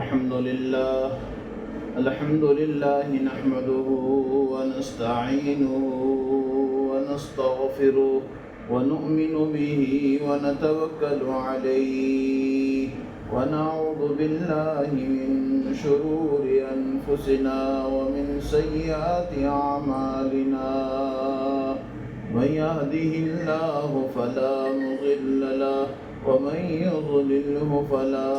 الحمد لله نحمده ونستعينه ونستغفره ونؤمن به ونتوكل عليه ونعوذ بالله من شرور أنفسنا ومن سيئات أعمالنا من يهده الله فلا مضل له ومن يضلله فلا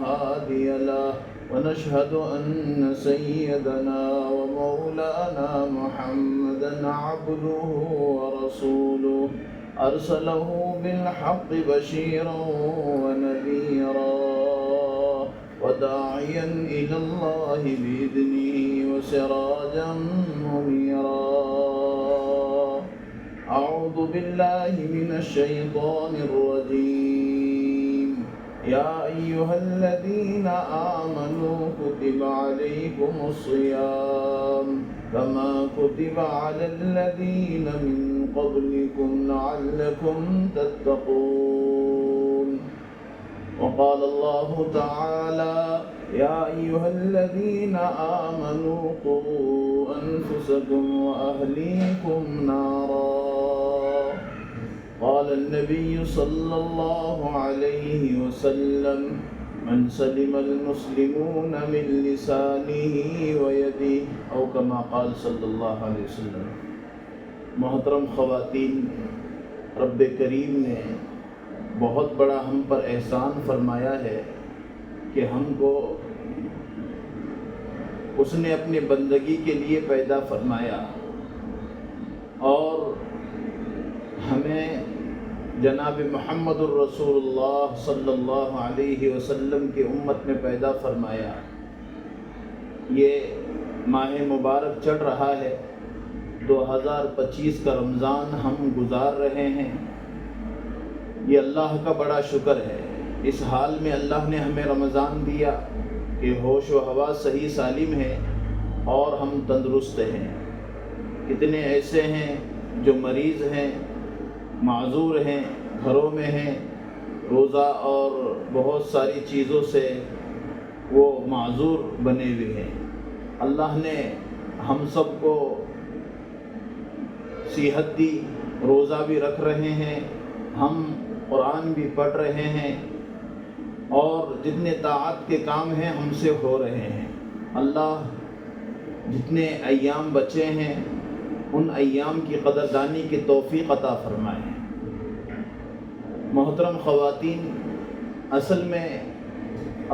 هادي له ونشهد أن سيدنا ومولانا محمدا عبده ورسوله أرسله بالحق بشيرا ونذيرا وداعيا إلى الله بإذنه وسراجا منيرا. أعوذ بالله من الشيطان الرجيم. يا أيها الذين آمنوا كتب عليكم الصيام كما كتب على الذين من قبلكم لعلكم تتقون. وقال الله تعالى: يا أيها الذين آمنوا قوا أنفسكم وأهليكم نارا. قال النبي صلى الله عليه وسلم: من سلم المسلمون من لسانه ويده أو كما قال صلی اللہ علیہ وسلم. محترم خواتین، رب کریم نے بہت بڑا ہم پر احسان فرمایا ہے کہ ہم کو اس نے اپنے بندگی کے لیے پیدا فرمایا اور ہمیں جناب محمد الرسول اللہ صلی اللہ علیہ وسلم کی امت میں پیدا فرمایا. یہ ماہ مبارک چڑھ رہا ہے، 2025 کا رمضان ہم گزار رہے ہیں. یہ اللہ کا بڑا شکر ہے. اس حال میں اللہ نے ہمیں رمضان دیا کہ ہوش و حواس صحیح سالم ہے اور ہم تندرست ہیں. کتنے ایسے ہیں جو مریض ہیں، معذور ہیں، گھروں میں ہیں، روزہ اور بہت ساری چیزوں سے وہ معذور بنے ہوئے ہیں. اللہ نے ہم سب کو صحت دی، روزہ بھی رکھ رہے ہیں، ہم قرآن بھی پڑھ رہے ہیں اور جتنے طاعت کے کام ہیں ہم سے ہو رہے ہیں. اللہ جتنے ایام بچے ہیں ان ایام کی قدردانی کی توفیق عطا فرمائے. محترم خواتین، اصل میں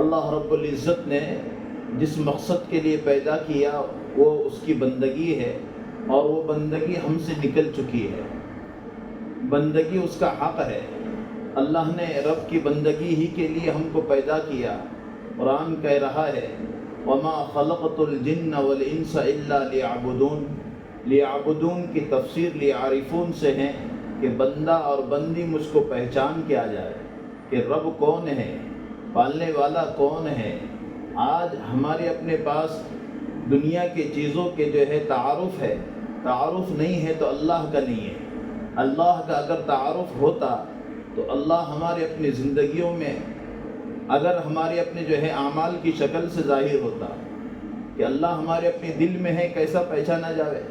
اللہ رب العزت نے جس مقصد کے لیے پیدا کیا وہ اس کی بندگی ہے اور وہ بندگی ہم سے نکل چکی ہے. بندگی اس کا حق ہے. اللہ نے رب کی بندگی ہی کے لیے ہم کو پیدا کیا. قرآن کہہ رہا ہے: وَمَا خَلَقْتُ الْجِنَّ وَالْإِنسَ إِلَّا لِيَعْبُدُونَ. لیعبدون کی تفسیر لیعرفون سے ہے کہ بندہ اور بندی مجھ کو پہچان کے آ جائے کہ رب کون ہے، پالنے والا کون ہے. آج ہمارے اپنے پاس دنیا کی چیزوں کے جو ہے تعارف ہے، تعارف نہیں ہے تو اللہ کا نہیں ہے. اللہ کا اگر تعارف ہوتا تو اللہ ہمارے اپنی زندگیوں میں اگر ہمارے اپنے جو ہے اعمال کی شکل سے ظاہر ہوتا کہ اللہ ہمارے اپنے دل میں ہے، کیسا پہچانا جائے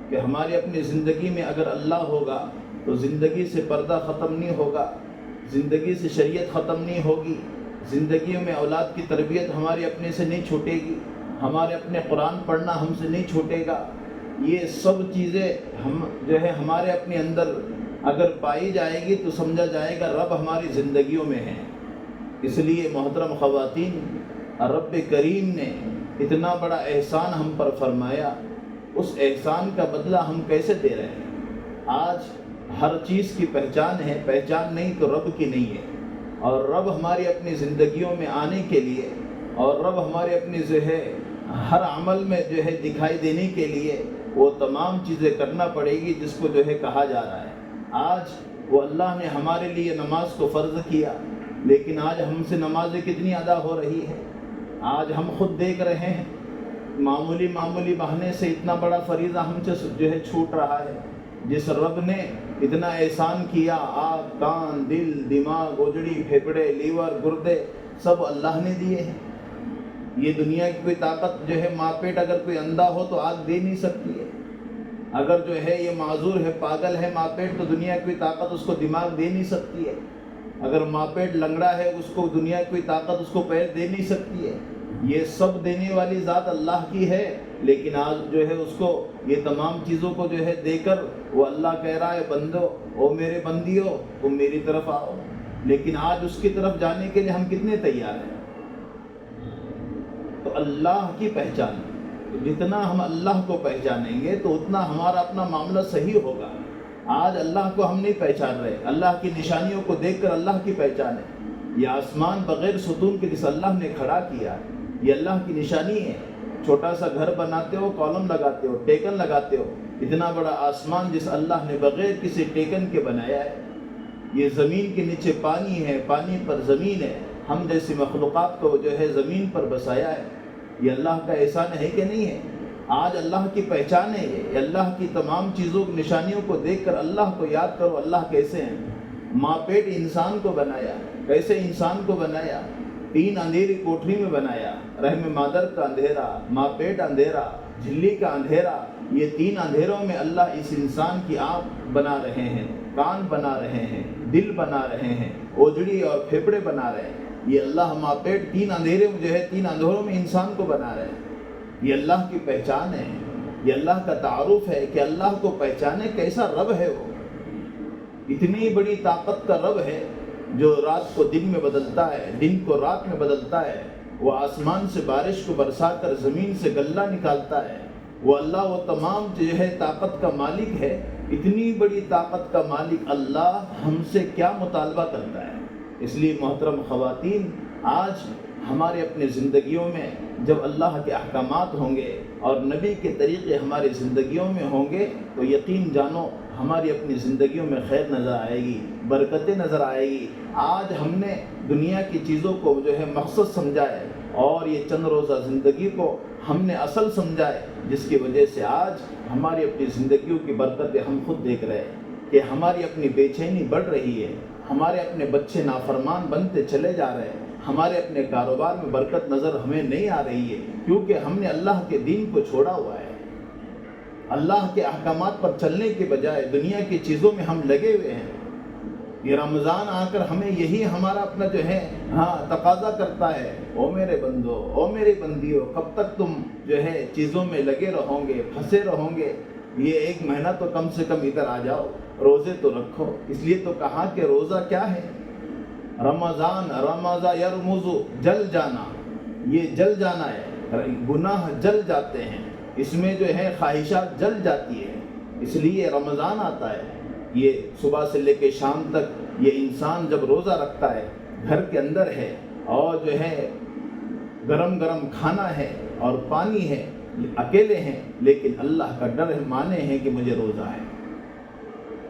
کہ ہماری اپنی زندگی میں اگر اللہ ہوگا تو زندگی سے پردہ ختم نہیں ہوگا، زندگی سے شریعت ختم نہیں ہوگی، زندگیوں میں اولاد کی تربیت ہمارے اپنے سے نہیں چھوٹے گی، ہمارے اپنے قرآن پڑھنا ہم سے نہیں چھوٹے گا. یہ سب چیزیں ہم جو ہے ہمارے اپنے اندر اگر پائی جائے گی تو سمجھا جائے گا رب ہماری زندگیوں میں ہے. اس لیے محترم خواتین، رب کریم نے اتنا بڑا احسان ہم پر فرمایا، اس احسان کا بدلہ ہم کیسے دے رہے ہیں؟ آج ہر چیز کی پہچان ہے، پہچان نہیں تو رب کی نہیں ہے. اور رب ہماری اپنی زندگیوں میں آنے کے لیے اور رب ہمارے اپنی جو ہے ہر عمل میں جو ہے دکھائی دینے کے لیے وہ تمام چیزیں کرنا پڑے گی جس کو جو ہے کہا جا رہا ہے. آج وہ اللہ نے ہمارے لیے نماز کو فرض کیا، لیکن آج ہم سے نمازیں کتنی ادا ہو رہی ہے؟ آج ہم خود دیکھ رہے ہیں معمولی بہانے سے اتنا بڑا فریضہ ہم سے جو ہے چھوٹ رہا ہے. جس رب نے اتنا احسان کیا، آنکھ، کان، دل، دماغ، گوجڑی، پھیپھڑے، لیور، گردے سب اللہ نے دیے ہیں. یہ دنیا کی کوئی طاقت جو ہے ماں پیٹ اگر کوئی اندھا ہو تو آگ دے نہیں سکتی ہے، اگر جو ہے یہ معذور ہے پاگل ہے ماں پیٹ تو دنیا کی کوئی طاقت اس کو دماغ دے نہیں سکتی ہے، اگر ماں پیٹ لنگڑا ہے اس کو دنیا کی کوئی طاقت اس کو پیر دے نہیں سکتی ہے، یہ سب دینے والی ذات اللہ کی ہے، لیکن آج جو ہے اس کو یہ تمام چیزوں کو جو ہے دے کر وہ اللہ کہہ رہا ہے بندو او میرے بندیو تم میری طرف آؤ، لیکن آج اس کی طرف جانے کے لیے ہم کتنے تیار ہیں؟ تو اللہ کی پہچان، جتنا ہم اللہ کو پہچانیں گے تو اتنا ہمارا اپنا معاملہ صحیح ہوگا۔ آج اللہ کو ہم نہیں پہچان رہے، اللہ کی نشانیوں کو دیکھ کر اللہ کی پہچان ہے۔ یہ آسمان بغیر ستون کے جس اللہ نے کھڑا کیا یہ اللہ کی نشانی ہے۔ چھوٹا سا گھر بناتے ہو، کالم لگاتے ہو، ٹیکن لگاتے ہو، اتنا بڑا آسمان جس اللہ نے بغیر کسی ٹیکن کے بنایا ہے۔ یہ زمین کے نیچے پانی ہے، پانی پر زمین ہے، ہم جیسی مخلوقات کو جو ہے زمین پر بسایا ہے۔ یہ اللہ کا احسان ہے کہ نہیں ہے؟ آج اللہ کی پہچان ہے یہ اللہ کی تمام چیزوں کی نشانیوں کو دیکھ کر اللہ کو یاد کرو اللہ کیسے ہیں۔ ماں پیٹ انسان کو بنایا، کیسے انسان کو بنایا؟ 3 اندھیری کوٹری میں بنایا، رحم مادر کا اندھیرا، ماں پیٹ اندھیرا، جھلی کا اندھیرا، یہ 3 اندھیروں میں اللہ اس انسان کی آنکھ بنا رہے ہیں، کان بنا رہے ہیں، دل بنا رہے ہیں، اوجڑی اور پھیپڑے بنا رہے ہیں۔ یہ اللہ ماں پیٹ 3 اندھیرے میں جو ہے 3 اندھیروں میں انسان کو بنا رہے ہیں۔ یہ اللہ کی پہچان ہے، یہ اللہ کا تعارف ہے کہ اللہ کو پہچانے کیسا رب ہے وہ۔ اتنی بڑی طاقت کا رب ہے جو رات کو دن میں بدلتا ہے، دن کو رات میں بدلتا ہے، وہ آسمان سے بارش کو برسا کر زمین سے غلہ نکالتا ہے، وہ اللہ وہ تمام جو ہے طاقت کا مالک ہے۔ اتنی بڑی طاقت کا مالک اللہ ہم سے کیا مطالبہ کرتا ہے؟ اس لیے محترم خواتین، آج ہمارے اپنے زندگیوں میں جب اللہ کے احکامات ہوں گے اور نبی کے طریقے ہماری زندگیوں میں ہوں گے تو یقین جانو ہماری اپنی زندگیوں میں خیر نظر آئے گی، برکتیں نظر آئے گی۔ آج ہم نے دنیا کی چیزوں کو جو ہے مقصد سمجھا ہے اور یہ چند روزہ زندگی کو ہم نے اصل سمجھا ہے، جس کی وجہ سے آج ہماری اپنی زندگیوں کی برکتیں ہم خود دیکھ رہے ہیں کہ ہماری اپنی بے چینی بڑھ رہی ہے، ہمارے اپنے بچے نافرمان بنتے چلے جا رہے ہیں، ہمارے اپنے کاروبار میں برکت نظر ہمیں نہیں آ رہی ہے، کیونکہ ہم نے اللہ کے دین کو چھوڑا ہوا ہے۔ اللہ کے احکامات پر چلنے کے بجائے دنیا کی چیزوں میں ہم لگے ہوئے ہیں۔ یہ رمضان آ کر ہمیں یہی ہمارا اپنا جو ہے تقاضا کرتا ہے، او میرے بندو او میری بندیو، کب تک تم جو ہے چیزوں میں لگے رہو گے، پھنسے رہو گے؟ یہ 1 مہینہ تو کم سے کم ادھر آ جاؤ، روزے تو رکھو۔ اس لیے تو کہا کہ روزہ کیا ہے؟ رمضان یرمزو، جل جانا، یہ جل جانا ہے، گناہ جل جاتے ہیں، اس میں جو ہے خواہشات جل جاتی ہے، اس لیے رمضان آتا ہے۔ یہ صبح سے لے کے شام تک یہ انسان جب روزہ رکھتا ہے، گھر کے اندر ہے اور جو ہے گرم گرم کھانا ہے اور پانی ہے، اکیلے ہیں لیکن اللہ کا ڈر مانے ہیں کہ مجھے روزہ ہے۔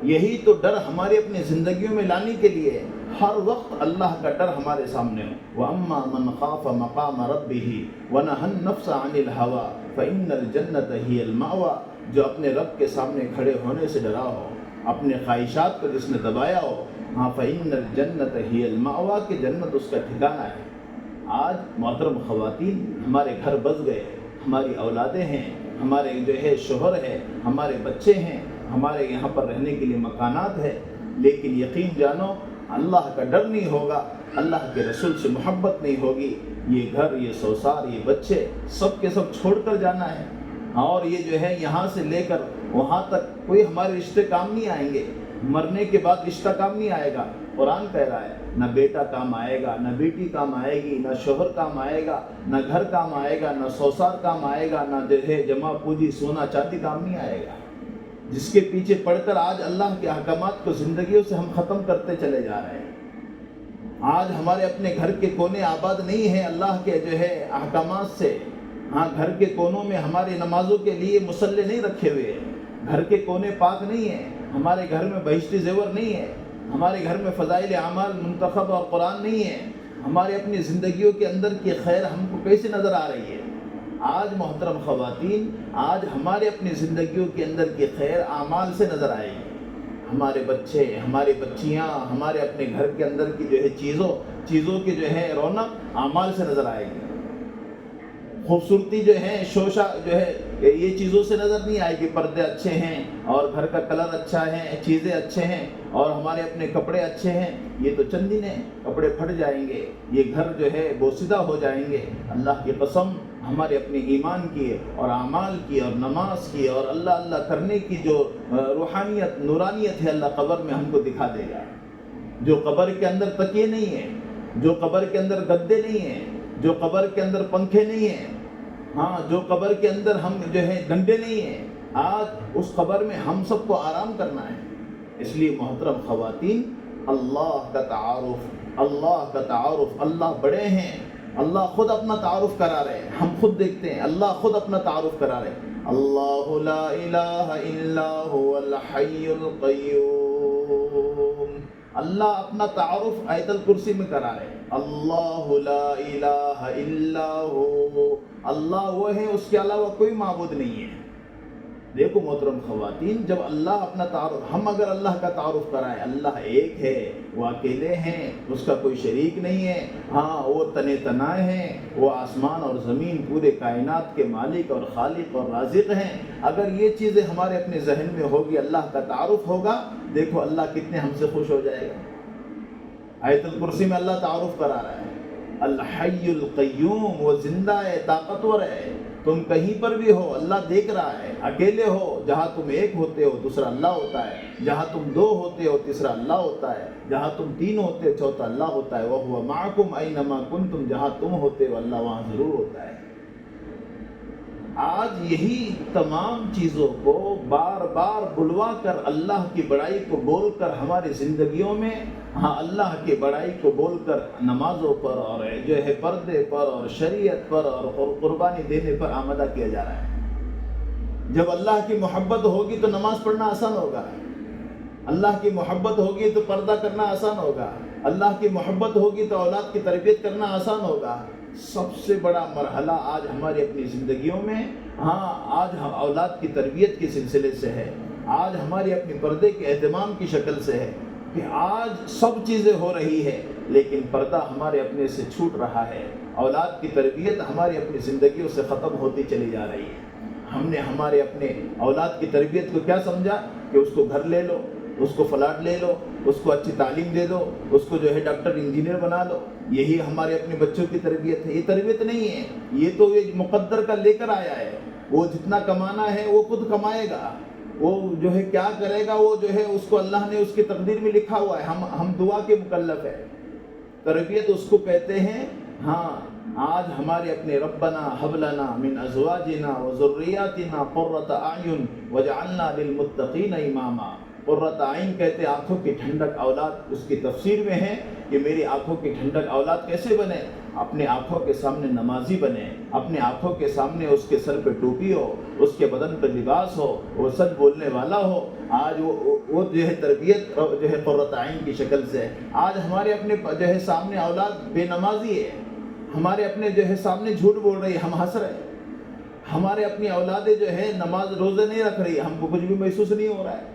یہی تو ڈر ہمارے اپنی زندگیوں میں لانے کے لیے ہر وقت اللہ کا ڈر ہمارے سامنے ہو۔ وَأَمَّا مَنْ خَافَ مَقَامَ رَبِّهِ وَنَهَى النَّفْسَ عَنِ الْهَوَىٰ فَإِنَّ الْجَنَّةَ هِيَ الْمَأْوَىٰ، جو اپنے رب کے سامنے کھڑے ہونے سے ڈرا ہو، اپنے خواہشات کو جس نے دبایا ہو، ہاں فَإِنَّ الْجَنَّةَ هِيَ الْمَأْوَىٰ کہ جنت اس کا ٹھکانہ ہے۔ آج محترم خواتین، ہمارے گھر بس گئے، ہماری اولادیں ہیں، ہمارے جو ہے شوہر ہے، ہمارے بچے ہیں، ہمارے یہاں پر رہنے کے لیے مکانات ہے، لیکن یقین جانو اللہ کا ڈر نہیں ہوگا، اللہ کے رسول سے محبت نہیں ہوگی، یہ گھر، یہ سوسار، یہ بچے سب کے سب چھوڑ کر جانا ہے۔ اور یہ جو ہے یہاں سے لے کر وہاں تک کوئی ہمارے رشتے کام نہیں آئیں گے، مرنے کے بعد رشتہ کام نہیں آئے گا۔ قرآن کہہ رہا ہے نہ بیٹا کام آئے گا، نہ بیٹی کام آئے گی، نہ شوہر کام آئے گا، نہ گھر کام آئے گا، نہ سوسار کام آئے گا، نہ جو ہے جمع پوجی سونا چاندی کام نہیں آئے گا۔ جس کے پیچھے پڑھ کر آج اللہ کے احکامات کو زندگیوں سے ہم ختم کرتے چلے جا رہے ہیں۔ آج ہمارے اپنے گھر کے کونے آباد نہیں ہیں اللہ کے جو ہے احکامات سے۔ ہاں گھر کے کونوں میں ہماری نمازوں کے لیے مصلی نہیں رکھے ہوئے ہیں، گھر کے کونے پاک نہیں ہیں، ہمارے گھر میں بہشتی زیور نہیں ہے، ہمارے گھر میں فضائل اعمال منتخب اور قرآن نہیں ہے، ہمارے اپنی زندگیوں کے اندر کی خیر ہم کو کیسے نظر آ رہی ہے؟ آج محترم خواتین، آج ہمارے اپنی زندگیوں کے اندر کی خیر اعمال سے نظر آئے گی۔ ہمارے بچے، ہماری بچیاں، ہمارے اپنے گھر کے اندر کی جو ہے چیزوں کی جو ہے رونق اعمال سے نظر آئے گی۔ خوبصورتی جو ہے شوشہ جو ہے یہ چیزوں سے نظر نہیں آئے کہ پردے اچھے ہیں اور گھر کا کلر اچھا ہے، چیزیں اچھے ہیں اور ہمارے اپنے کپڑے اچھے ہیں، یہ تو چند دن ہیں، کپڑے پھٹ جائیں گے، یہ گھر جو ہے بوسیدہ ہو جائیں گے۔ اللہ کی قسم ہمارے اپنے ایمان کی اور اعمال کی اور نماز کی اور اللہ اللہ کرنے کی جو روحانیت نورانیت ہے، اللہ قبر میں ہم کو دکھا دے گا۔ جو قبر کے اندر تکیے نہیں ہیں، جو قبر کے اندر گدے نہیں ہیں، جو قبر کے اندر پنکھے نہیں ہیں، ہاں جو قبر کے اندر ہم جو ہے ڈنڈے نہیں ہیں، آج اس قبر میں ہم سب کو آرام کرنا ہے۔ اس لیے محترم خواتین، اللہ کا تعارف، اللہ بڑے ہیں، اللہ خود اپنا تعارف کرا رہے ہیں، ہم خود دیکھتے ہیں، اللہ خود اپنا تعارف کرا رہے ہیں۔ اللہ لا الہ الا هو الحی القیوم، اللہ اپنا تعارف آیت الکرسی میں کرا رہے ہیں۔ اللہ لا الہ الا هو، اللہ وہ ہے، اس کے علاوہ کوئی معبود نہیں ہے۔ دیکھو محترم خواتین، جب اللہ اپنا تعارف، ہم اگر اللہ کا تعارف کرائیں، اللہ ایک ہے، وہ اکیلے ہیں، اس کا کوئی شریک نہیں ہے، ہاں وہ تنے تنائے ہیں، وہ آسمان اور زمین پورے کائنات کے مالک اور خالق اور رازق ہیں، اگر یہ چیزیں ہمارے اپنے ذہن میں ہوگی، اللہ کا تعارف ہوگا، دیکھو اللہ کتنے ہم سے خوش ہو جائے گا۔ آیت الکرسی میں اللہ تعارف کرا رہا ہے، الحی القیوم، وہ زندہ ہے، طاقتور ہے، تم کہیں پر بھی ہو اللہ دیکھ رہا ہے، اکیلے ہو جہاں تم ایک ہوتے ہو دوسرا اللہ ہوتا ہے، جہاں تم دو ہوتے ہو تیسرا اللہ ہوتا ہے، جہاں تم تین ہوتے ہو چوتھا اللہ ہوتا ہے، وَهُوَ مَعَكُمْ أَيْنَمَا كُنْتُمْ، جہاں تم ہوتے ہو اللہ وہاں ضرور ہوتا ہے۔ آج یہی تمام چیزوں کو بار بار بلوا کر اللہ کی بڑائی کو بول کر ہماری زندگیوں میں، ہاں اللہ کی بڑائی کو بول کر نمازوں پر اور جو ہے پردے پر اور شریعت پر اور قربانی دینے پر آمادہ کیا جا رہا ہے۔ جب اللہ کی محبت ہوگی تو نماز پڑھنا آسان ہوگا، اللہ کی محبت ہوگی تو پردہ کرنا آسان ہوگا، اللہ کی محبت ہوگی تو اولاد کی تربیت کرنا آسان ہوگا۔ سب سے بڑا مرحلہ آج ہماری اپنی زندگیوں میں، ہاں آج ہم اولاد کی تربیت کے سلسلے سے ہے، آج ہماری اپنی پردے کے اہتمام کی شکل سے ہے کہ آج سب چیزیں ہو رہی ہے لیکن پردہ ہمارے اپنے سے چھوٹ رہا ہے، اولاد کی تربیت ہماری اپنی زندگیوں سے ختم ہوتی چلی جا رہی ہے۔ ہم نے ہمارے اپنے اولاد کی تربیت کو کیا سمجھا کہ اس کو گھر لے لو، اس کو فلاٹ لے لو، اس کو اچھی تعلیم دے دو، اس کو جو ہے ڈاکٹر انجینئر بنا لو، یہی ہمارے اپنے بچوں کی تربیت ہے۔ یہ تربیت نہیں ہے، یہ تو یہ مقدر کا لے کر آیا ہے، وہ جتنا کمانا ہے وہ خود کمائے گا، وہ جو ہے کیا کرے گا وہ جو ہے اس کو اللہ نے اس کی تقدیر میں لکھا ہوا ہے، ہم دعا کے مکلف ہے۔ تربیت اس کو کہتے ہیں۔ ہاں آج ہمارے اپنے ربنا حب لنا من ازواجنا وذریاتنا قرۃ اعین واجعلنا للمتقین اماما۔ قرۃ عین کہتے آنکھوں کی ٹھنڈک اولاد، اس کی تفسیر میں ہے کہ میری آنکھوں کی ٹھنڈک اولاد کیسے بنے؟ اپنے آنکھوں کے سامنے نمازی بنے، اپنے آنکھوں کے سامنے اس کے سر پہ ٹوپی ہو، اس کے بدن پہ لباس ہو، وہ سچ بولنے والا ہو۔ آج وہ جو ہے تربیت جو ہے قرۃ عین کی شکل سے ہے۔ آج ہمارے اپنے جو ہے سامنے اولاد بے نمازی ہے، ہمارے اپنے جو ہے سامنے جھوٹ بول رہی ہے، ہم ہنس رہے ہیں۔ ہمارے اپنی اولادیں جو ہے نماز روزے نہیں رکھ رہی، ہم کو کچھ بھی محسوس نہیں ہو رہا ہے۔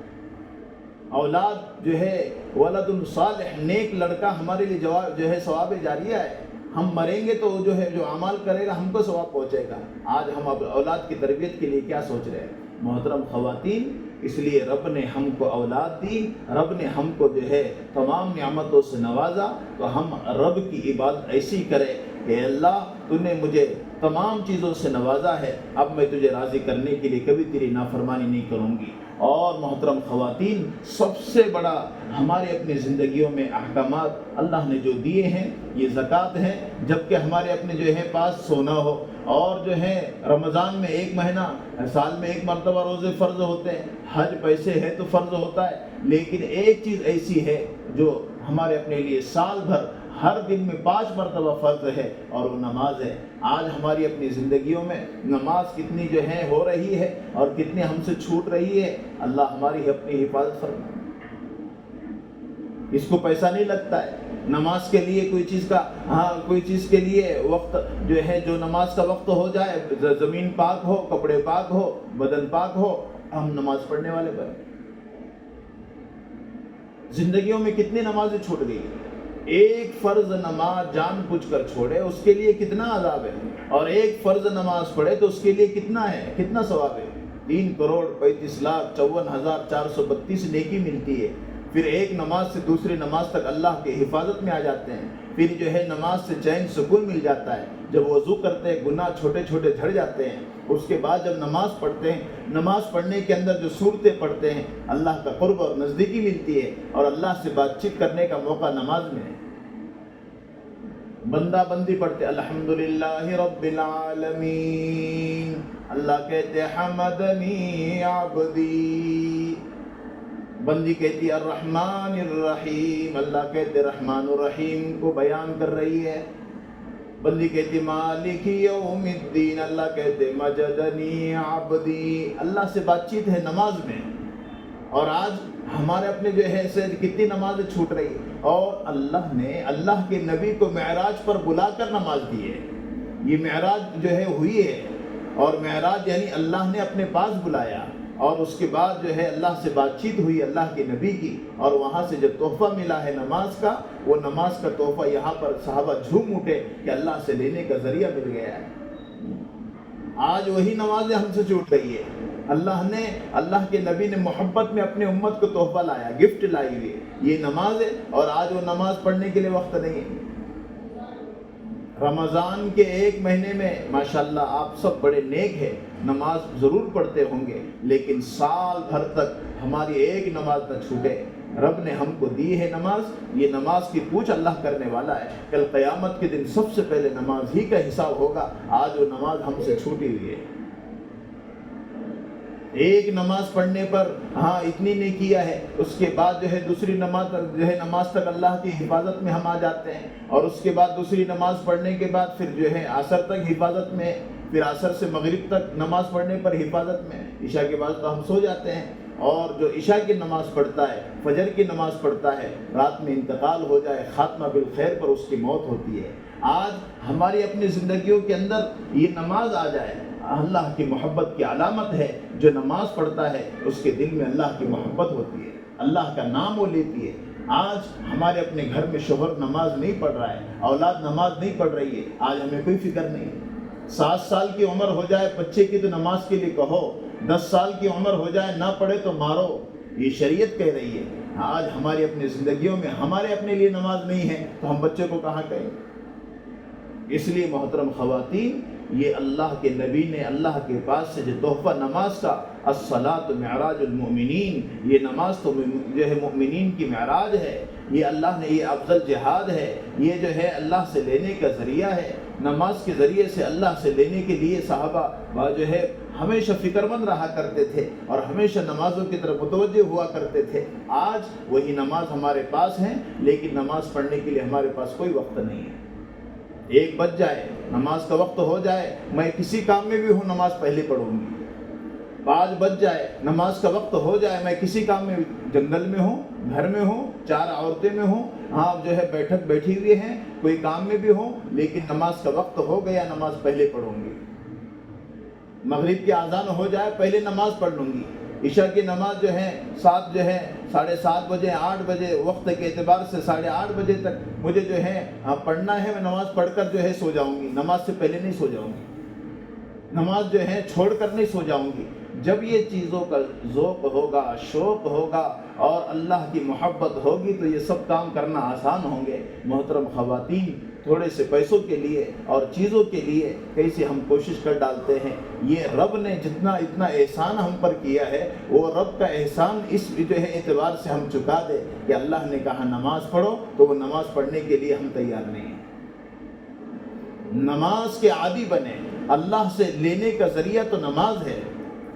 اولاد جو ہے ولد صالح، نیک لڑکا ہمارے لیے جو ہے ثواب جاریہ ہے، ہم مریں گے تو جو ہے جو اعمال کرے گا ہم کو ثواب پہنچے گا۔ آج ہم اولاد کی تربیت کے لیے کیا سوچ رہے ہیں؟ محترم خواتین، اس لیے رب نے ہم کو اولاد دی، رب نے ہم کو جو ہے تمام نعمتوں سے نوازا، تو ہم رب کی عبادت ایسی کریں کہ اللہ تو نے مجھے تمام چیزوں سے نوازا ہے، اب میں تجھے راضی کرنے کے لیے کبھی تیری نافرمانی نہیں کروں گی۔ اور محترم خواتین، سب سے بڑا ہمارے اپنی زندگیوں میں احکامات اللہ نے جو دیے ہیں یہ زکوٰۃ ہے، جبکہ ہمارے اپنے جو ہے پاس سونا ہو، اور جو ہے رمضان میں ایک مہینہ، سال میں ایک مرتبہ روزے فرض ہوتے ہیں، حج پیسے ہے تو فرض ہوتا ہے، لیکن ایک چیز ایسی ہے جو ہمارے اپنے لیے سال بھر ہر دن میں 5 مرتبہ فرض ہے، اور وہ نماز ہے۔ آج ہماری اپنی زندگیوں میں نماز کتنی جو ہے ہو رہی ہے اور کتنی ہم سے چھوٹ رہی ہے، اللہ ہماری اپنی حفاظت فرمائے۔ اس کو پیسہ نہیں لگتا ہے نماز کے لیے، کوئی چیز کے لیے وقت جو ہے، جو نماز کا وقت ہو جائے، زمین پاک ہو، کپڑے پاک ہو، بدن پاک ہو، ہم نماز پڑھنے والے بنے۔ زندگیوں میں کتنی نمازیں چھوٹ گئی، ایک فرض نماز جان بوجھ کر چھوڑے اس کے لیے کتنا عذاب ہے، اور ایک فرض نماز پڑھے تو اس کے لیے کتنا ہے، کتنا ثواب ہے؟ 3,35,34,432 نیکی ملتی ہے۔ پھر ایک نماز سے دوسری نماز تک اللہ کے حفاظت میں آ جاتے ہیں، پھر جو ہے نماز سے چین سکون مل جاتا ہے، جب وضو کرتے ہیں گناہ چھوٹے چھوٹے جھڑ جاتے ہیں، اس کے بعد جب نماز پڑھتے ہیں، نماز پڑھنے کے اندر جو صورتیں پڑھتے ہیں اللہ کا قرب اور نزدیکی ملتی ہے، اور اللہ سے بات چیت کرنے کا موقع نماز میں ہے۔ بندہ بندی پڑھتے الحمدللہ رب العالمین، اللہ کہتے حمدنی عبدی، بندی کہتی الرحمن الرحیم، اللہ کہتے رحمان الرحیم کو بیان کر رہی ہے۔ بندی کہتی مالک یوم الدین، اللہ کہتے مجدنی عبدی، اللہ سے بات چیت ہے نماز میں۔ اور آج ہمارے اپنے جو ہے سے کتنی نمازیں چھوٹ رہی ہے، اور اللہ نے اللہ کے نبی کو معراج پر بلا کر نماز دی ہے۔ یہ معراج جو ہے ہوئی ہے، اور معراج یعنی اللہ نے اپنے پاس بلایا، اور اس کے بعد جو ہے اللہ سے بات چیت ہوئی اللہ کے نبی کی، اور وہاں سے جو تحفہ ملا ہے نماز کا، وہ نماز کا تحفہ یہاں پر صحابہ جھوم اٹھے کہ اللہ سے لینے کا ذریعہ مل گیا ہے۔ آج وہی نمازیں ہم سے چھوٹ رہی ہے۔ اللہ کے نبی نے محبت میں اپنے امت کو تحفہ لایا، گفٹ لائی ہوئی یہ نماز ہے، اور آج وہ نماز پڑھنے کے لیے وقت نہیں ہے۔ رمضان کے ایک مہینے میں ماشاءاللہ آپ سب بڑے نیک ہیں، نماز ضرور پڑھتے ہوں گے، لیکن سال بھر تک ہماری ایک نماز نہ چھوٹے۔ رب نے ہم کو دی ہے نماز، یہ نماز کی پوچھ اللہ کرنے والا ہے۔ کل قیامت کے دن سب سے پہلے نماز ہی کا حساب ہوگا۔ آج وہ نماز ہم سے چھوٹی ہوئی ہے۔ ایک نماز پڑھنے پر اتنی نے کیا ہے، اس کے بعد جو ہے دوسری نماز تک اللہ کی حفاظت میں ہم آ جاتے ہیں، اور اس کے بعد دوسری نماز پڑھنے کے بعد پھر جو ہے عصر تک حفاظت میں، پھر عصر سے مغرب تک نماز پڑھنے پر حفاظت میں، عشاء کے بعد تو ہم سو جاتے ہیں۔ اور جو عشاء کی نماز پڑھتا ہے، فجر کی نماز پڑھتا ہے، رات میں انتقال ہو جائے، خاتمہ بالخیر پر اس کی موت ہوتی ہے۔ آج ہماری اپنی زندگیوں کے اندر یہ نماز آ جائے، اللہ کی محبت کی علامت ہے۔ جو نماز پڑھتا ہے اس کے دل میں اللہ کی محبت ہوتی ہے، اللہ کا نام وہ لیتی ہے۔ آج ہمارے اپنے گھر میں شوہر نماز نہیں پڑھ رہا ہے، اولاد نماز نہیں پڑھ رہی ہے، آج ہمیں کوئی فکر نہیں۔ 7 سال کی عمر ہو جائے بچے کی تو نماز کے لیے کہو، 10 سال کی عمر ہو جائے نہ پڑھے تو مارو، یہ شریعت کہہ رہی ہے۔ آج ہماری اپنی زندگیوں میں ہمارے اپنے لیے نماز نہیں ہے تو ہم بچے کو کہاں کہیں۔ اس لیے محترم خواتین، یہ اللہ کے نبی نے اللہ کے پاس سے جو تحفہ نماز کا، الصلاۃ معراج المؤمنین، یہ نماز تو جو ہے مؤمنین کی معراج ہے، یہ اللہ نے، یہ افضل جہاد ہے، یہ جو ہے اللہ سے لینے کا ذریعہ ہے۔ نماز کے ذریعے سے اللہ سے لینے کے لیے صحابہ جو ہے ہمیشہ فکر مند رہا کرتے تھے، اور ہمیشہ نمازوں کی طرف متوجہ ہوا کرتے تھے۔ آج وہی نماز ہمارے پاس ہے، لیکن نماز پڑھنے کے لیے ہمارے پاس کوئی وقت نہیں ہے۔ 1 بج جائے، نماز کا وقت ہو جائے، میں کسی کام میں بھی ہوں نماز پہلے پڑھوں گی۔ 5 بج جائے، نماز کا وقت ہو جائے، میں کسی کام میں، جنگل میں ہوں، گھر میں ہوں، 4 عورتیں میں ہوں، جو ہے بیٹھی ہوئی ہیں، کوئی کام میں بھی ہوں، لیکن نماز کا وقت ہو گیا، نماز پہلے پڑھوں گی۔ مغرب کی اذان ہو جائے، پہلے نماز پڑھ لوں گی۔ عشاء کی نماز جو ہے 7:30 بجے 8 بجے وقت کے اعتبار سے 8:30 بجے تک مجھے جو ہے پڑھنا ہے، میں نماز پڑھ کر جو ہے سو جاؤں گی، نماز سے پہلے نہیں سو جاؤں گی، نماز جو ہے چھوڑ کر نہیں سو جاؤں گی۔ جب یہ چیزوں کا ذوق ہوگا، شوق ہوگا اور اللہ کی محبت ہوگی تو یہ سب کام کرنا آسان ہوں گے۔ محترم خواتین، تھوڑے سے پیسوں کے لیے اور چیزوں کے لیے کیسے ہم کوشش کر ڈالتے ہیں۔ یہ رب نے اتنا احسان ہم پر کیا ہے، وہ رب کا احسان اس جو ہے اعتبار سے ہم چکا دے کہ اللہ نے کہا نماز پڑھو، تو وہ نماز پڑھنے کے لیے ہم تیار نہیں ہیں۔ نماز کے عادی بنے، اللہ سے لینے کا ذریعہ تو نماز ہے۔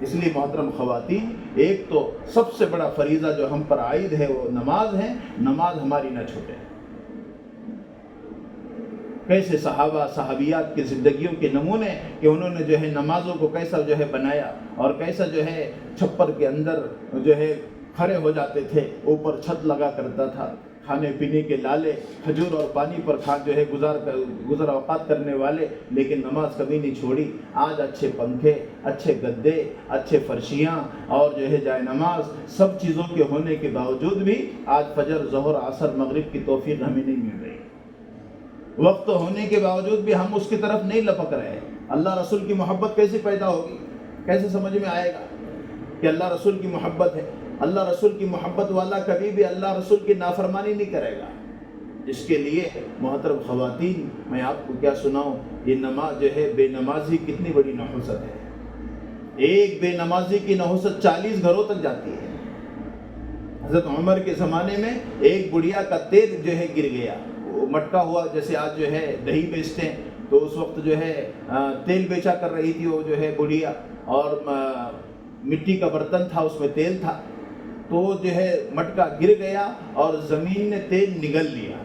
اس لیے محترم خواتین، ایک تو سب سے بڑا فریضہ جو ہم پر عائد ہے وہ نماز ہے، نماز ہماری نہ چھوٹے۔ کیسے صحابہ صحابیات کی زندگیوں کے نمونے کہ انہوں نے جو ہے نمازوں کو کیسا جو ہے بنایا، اور کیسا جو ہے چھپر کے اندر جو ہے کھڑے ہو جاتے تھے، اوپر چھت لگا کرتا تھا، کھانے پینے کے لالے، کھجور اور پانی پر جو ہے گزر اوقات کرنے والے، لیکن نماز کبھی نہیں چھوڑی۔ آج اچھے پنکھے، اچھے گدے، اچھے فرشیاں اور جو ہے جائے نماز، سب چیزوں کے ہونے کے باوجود بھی آج فجر، ظہر، عصر، مغرب کی توفیق ہمیں نہیں مل رہی۔ وقت ہونے کے باوجود بھی ہم اس کی طرف نہیں لپک رہے۔ اللہ رسول کی محبت کیسے پیدا ہوگی؟ کیسے سمجھ میں آئے گا کہ اللہ رسول کی محبت ہے؟ اللہ رسول کی محبت والا کبھی بھی اللہ رسول کی نافرمانی نہیں کرے گا۔ اس کے لیے محترم خواتین، میں آپ کو کیا سناؤں، یہ نماز جو ہے، بے نمازی کتنی بڑی نحوست ہے۔ ایک بے نمازی کی نحوست 40 گھروں تک جاتی ہے۔ حضرت عمر کے زمانے میں ایک بڑھیا کا تیل جو ہے گر گیا، وہ مٹکا ہوا، جیسے آج جو ہے دہی بیچتے ہیں، تو اس وقت جو ہے تیل بیچا کر رہی تھی وہ جو ہے بڑھیا، اور مٹی کا برتن تھا، اس میں تیل تھا، تو جو ہے مٹکا گر گیا اور زمین نے تیل نگل لیا۔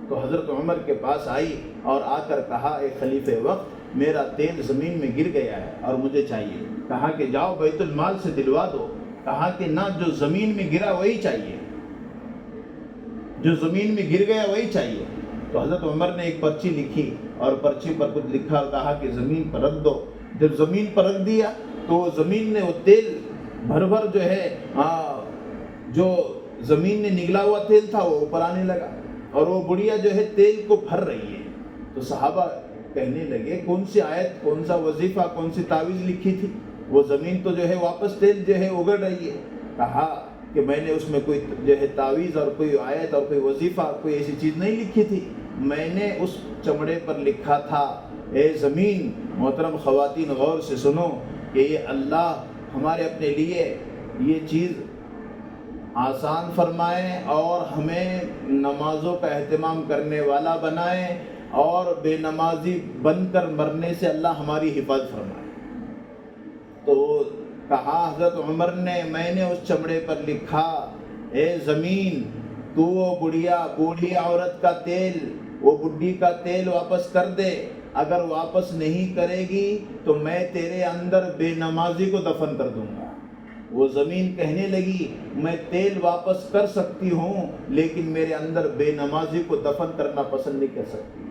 تو حضرت عمر کے پاس آئی اور آ کر کہا، اے خلیفہ وقت، میرا تیل زمین میں گر گیا ہے اور مجھے چاہیے۔ کہا کہ جاؤ بیت المال سے دلوا دو۔ کہا کہ نہ، جو زمین میں گرا وہی چاہیے، جو زمین میں گر گیا وہی چاہیے۔ تو حضرت عمر نے ایک پرچی لکھی اور پرچی پر کچھ لکھا اور کہا کہ زمین پر رکھ دو۔ جب زمین پر رکھ دیا تو زمین نے وہ تیل بھر بھر جو ہے جو زمین نے نگلا ہوا تیل تھا وہ اوپر آنے لگا، اور وہ بڑھیا جو ہے تیل کو بھر رہی ہے۔ تو صحابہ کہنے لگے، کون سی آیت، کون سا وظیفہ، کون سی تعویذ لکھی تھی؟ وہ زمین تو جو ہے واپس تیل جو ہے اگڑ رہی ہے۔ کہا کہ میں نے اس میں کوئی جو ہے تعویذ اور کوئی آیت اور کوئی وظیفہ، کوئی ایسی چیز نہیں لکھی تھی، میں نے اس چمڑے پر لکھا تھا، اے زمین، محترم خواتین غور سے سنو کہ یہ اللہ ہمارے اپنے لیے یہ چیز آسان فرمائے اور ہمیں نمازوں کا اہتمام کرنے والا بنائے، اور بے نمازی بن کر مرنے سے اللہ ہماری حفاظت فرمائے۔ تو کہا حضرت عمر نے، میں نے اس چمڑے پر لکھا، اے زمین، تو وہ بوڑھی عورت کا تیل، وہ بڈھی کا تیل واپس کر دے۔ اگر واپس نہیں کرے گی تو میں تیرے اندر بے نمازی کو دفن کر دوں گا۔ وہ زمین کہنے لگی، میں تیل واپس کر سکتی ہوں لیکن میرے اندر بے نمازی کو دفن کرنا پسند نہیں کر سکتی۔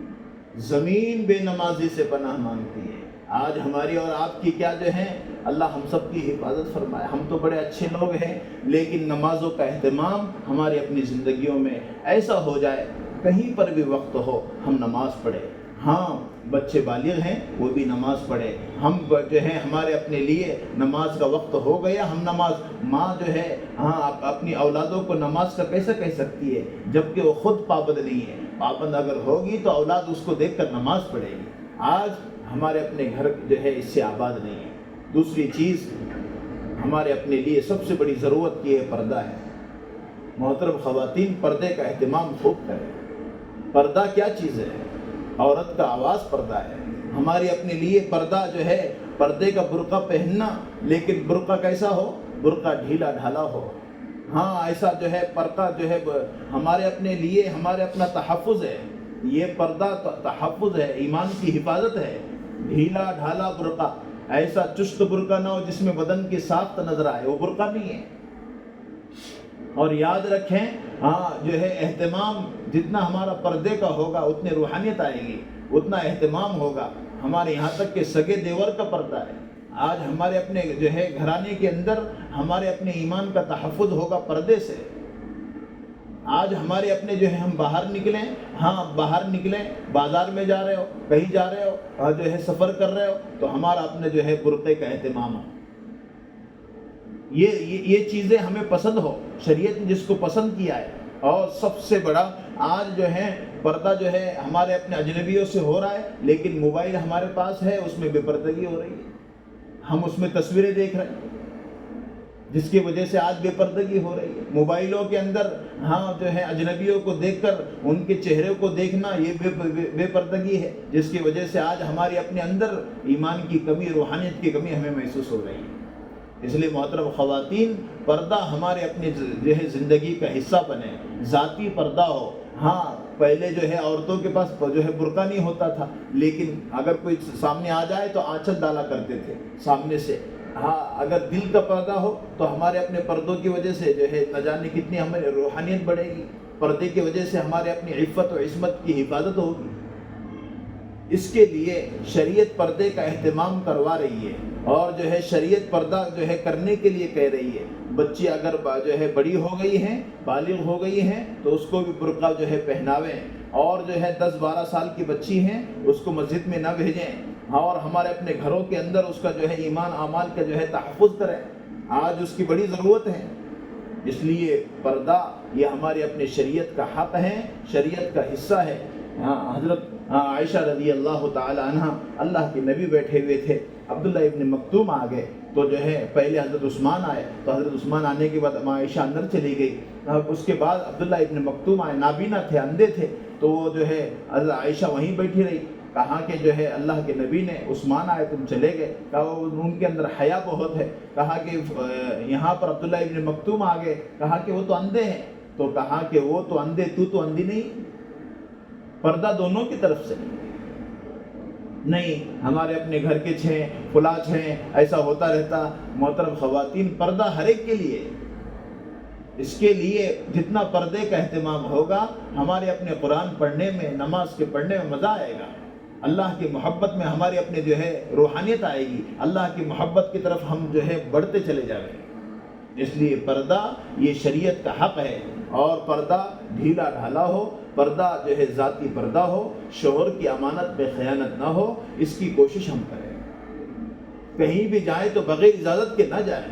زمین بے نمازی سے پناہ مانگتی ہے۔ آج ہماری اور آپ کی کیا جو ہے، اللہ ہم سب کی حفاظت فرمائے۔ ہم تو بڑے اچھے لوگ ہیں، لیکن نمازوں کا اہتمام ہماری اپنی زندگیوں میں ایسا ہو جائے، کہیں پر بھی وقت ہو ہم نماز پڑھیں۔ ہاں، بچے بالغ ہیں وہ بھی نماز پڑھے۔ ہم جو ہے ہمارے اپنے لیے نماز کا وقت ہو گیا، ہم نماز، ماں جو ہے اپنی اولادوں کو نماز کا کیسے کہہ سکتی ہے جبکہ وہ خود پابند نہیں ہے؟ پابند اگر ہوگی تو اولاد اس کو دیکھ کر نماز پڑھے گی۔ آج ہمارے اپنے گھر جو ہے اس سے آباد نہیں ہے۔ دوسری چیز ہمارے اپنے لیے سب سے بڑی ضرورت کی ہے، پردہ ہے۔ محترم خواتین، پردے کا اہتمام خوب کریں۔ پردہ کیا چیز ہے؟ عورت کا آواز پردہ ہے۔ ہمارے اپنے لیے پردہ جو ہے، پردے کا برقع پہننا، لیکن برقع کیسا ہو؟ برقع ڈھیلا ڈھالا ہو۔ ہاں، ایسا جو ہے پردہ جو ہے ہمارے اپنے لیے، ہمارے اپنا تحفظ ہے۔ یہ پردہ تحفظ ہے، ایمان کی حفاظت ہے۔ ڈھیلا ڈھالا برقع، ایسا چست برقع نہ ہو جس میں بدن کی ساخت نظر آئے، وہ برقع نہیں ہے۔ اور یاد رکھیں، جو ہے اہتمام جتنا ہمارا پردے کا ہوگا اتنے روحانیت آئے گی، اتنا اہتمام ہوگا۔ ہمارے یہاں تک کہ سگے دیور کا پردہ ہے۔ آج ہمارے اپنے جو ہے گھرانے کے اندر ہمارے اپنے ایمان کا تحفظ ہوگا پردے سے۔ آج ہمارے اپنے جو ہے ہم باہر نکلیں، باہر نکلیں، بازار میں جا رہے ہو، کہیں جا رہے ہو اور جو ہے سفر کر رہے ہو تو ہمارا اپنے جو ہے برقعے کا اہتمام ہے۔ یہ چیزیں ہمیں پسند ہو، شریعت نے جس کو پسند کیا ہے۔ اور سب سے بڑا آج جو ہے پردہ جو ہے ہمارے اپنے اجنبیوں سے ہو رہا ہے، لیکن موبائل ہمارے پاس ہے، اس میں بے پردگی ہو رہی ہے۔ ہم اس میں تصویریں دیکھ رہے ہیں جس کی وجہ سے آج بے پردگی ہو رہی ہے۔ موبائلوں کے اندر جو ہے اجنبیوں کو دیکھ کر ان کے چہرے کو دیکھنا، یہ بے پردگی ہے، جس کی وجہ سے آج ہمارے اپنے اندر ایمان کی کمی، روحانیت کی کمی ہمیں محسوس ہو رہی ہے۔ اس لیے محترم خواتین، پردہ ہمارے اپنے جو ہے زندگی کا حصہ بنے، ذاتی پردہ ہو۔ پہلے جو ہے عورتوں کے پاس جو ہے برقع نہیں ہوتا تھا، لیکن اگر کوئی سامنے آ جائے تو آنچل ڈالا کرتے تھے سامنے سے، ہاں اگر دل کا پردہ ہو تو ہمارے اپنے پردوں کی وجہ سے جو ہے نہ جانے کتنی ہماری روحانیت بڑھے گی، پردے کی وجہ سے ہمارے اپنی عفت و عصمت کی حفاظت ہوگی۔ اس کے لیے شریعت پردے کا اہتمام کروا رہی ہے، اور جو ہے شریعت پردہ جو ہے کرنے کے لیے کہہ رہی ہے۔ بچی اگر جو ہے بڑی ہو گئی ہیں، بالغ ہو گئی ہیں، تو اس کو بھی برقع جو ہے پہناویں، اور جو ہے 10-12 سال کی بچی ہیں اس کو مسجد میں نہ بھیجیں، اور ہمارے اپنے گھروں کے اندر اس کا جو ہے ایمان اعمال کا جو ہے تحفظ کریں۔ آج اس کی بڑی ضرورت ہے، اس لیے پردہ یہ ہمارے اپنے شریعت کا حق ہے، شریعت کا حصہ ہے۔ حضرت عائشہ رضی اللہ تعالی عنہ، اللہ کے نبی بیٹھے ہوئے تھے، عبداللہ ابن مکتوم آ گئے تو جو ہے پہلے حضرت عثمان آئے، تو حضرت عثمان آنے کے بعد عائشہ اندر چلی گئی، اس کے بعد عبداللہ ابن مکتوم آئے، نابینا تھے، اندھے تھے، تو وہ جو ہے حضرت عائشہ وہیں بیٹھی رہی۔ کہا کہ جو ہے اللہ کے نبی نے عثمان آئے تم چلے گئے، کہا ان کے اندر حیا بہت ہے، کہا کہ یہاں پر عبداللہ ابن مکتوم آ گئے، کہا کہ وہ تو اندھے ہیں، تو کہا کہ وہ تو اندھے تو اندھی نہیں، پردہ دونوں کی طرف سے نہیں، ہمارے اپنے گھر کے فلاں ایسا ہوتا رہتا۔ محترم خواتین، پردہ ہر ایک کے لیے، اس کے لیے جتنا پردے کا اہتمام ہوگا ہمارے اپنے قرآن پڑھنے میں، نماز کے پڑھنے میں مزہ آئے گا، اللہ کی محبت میں ہمارے اپنے جو ہے روحانیت آئے گی، اللہ کی محبت کی طرف ہم جو ہے بڑھتے چلے جائیں گے۔ اس لیے پردہ یہ شریعت کا حق ہے، اور پردہ ڈھیلا ڈھالا ہو، پردہ جو ہے ذاتی پردہ ہو، شوہر کی امانت میں خیانت نہ ہو، اس کی کوشش ہم کریں۔ کہیں بھی جائیں تو بغیر اجازت کے نہ جائیں،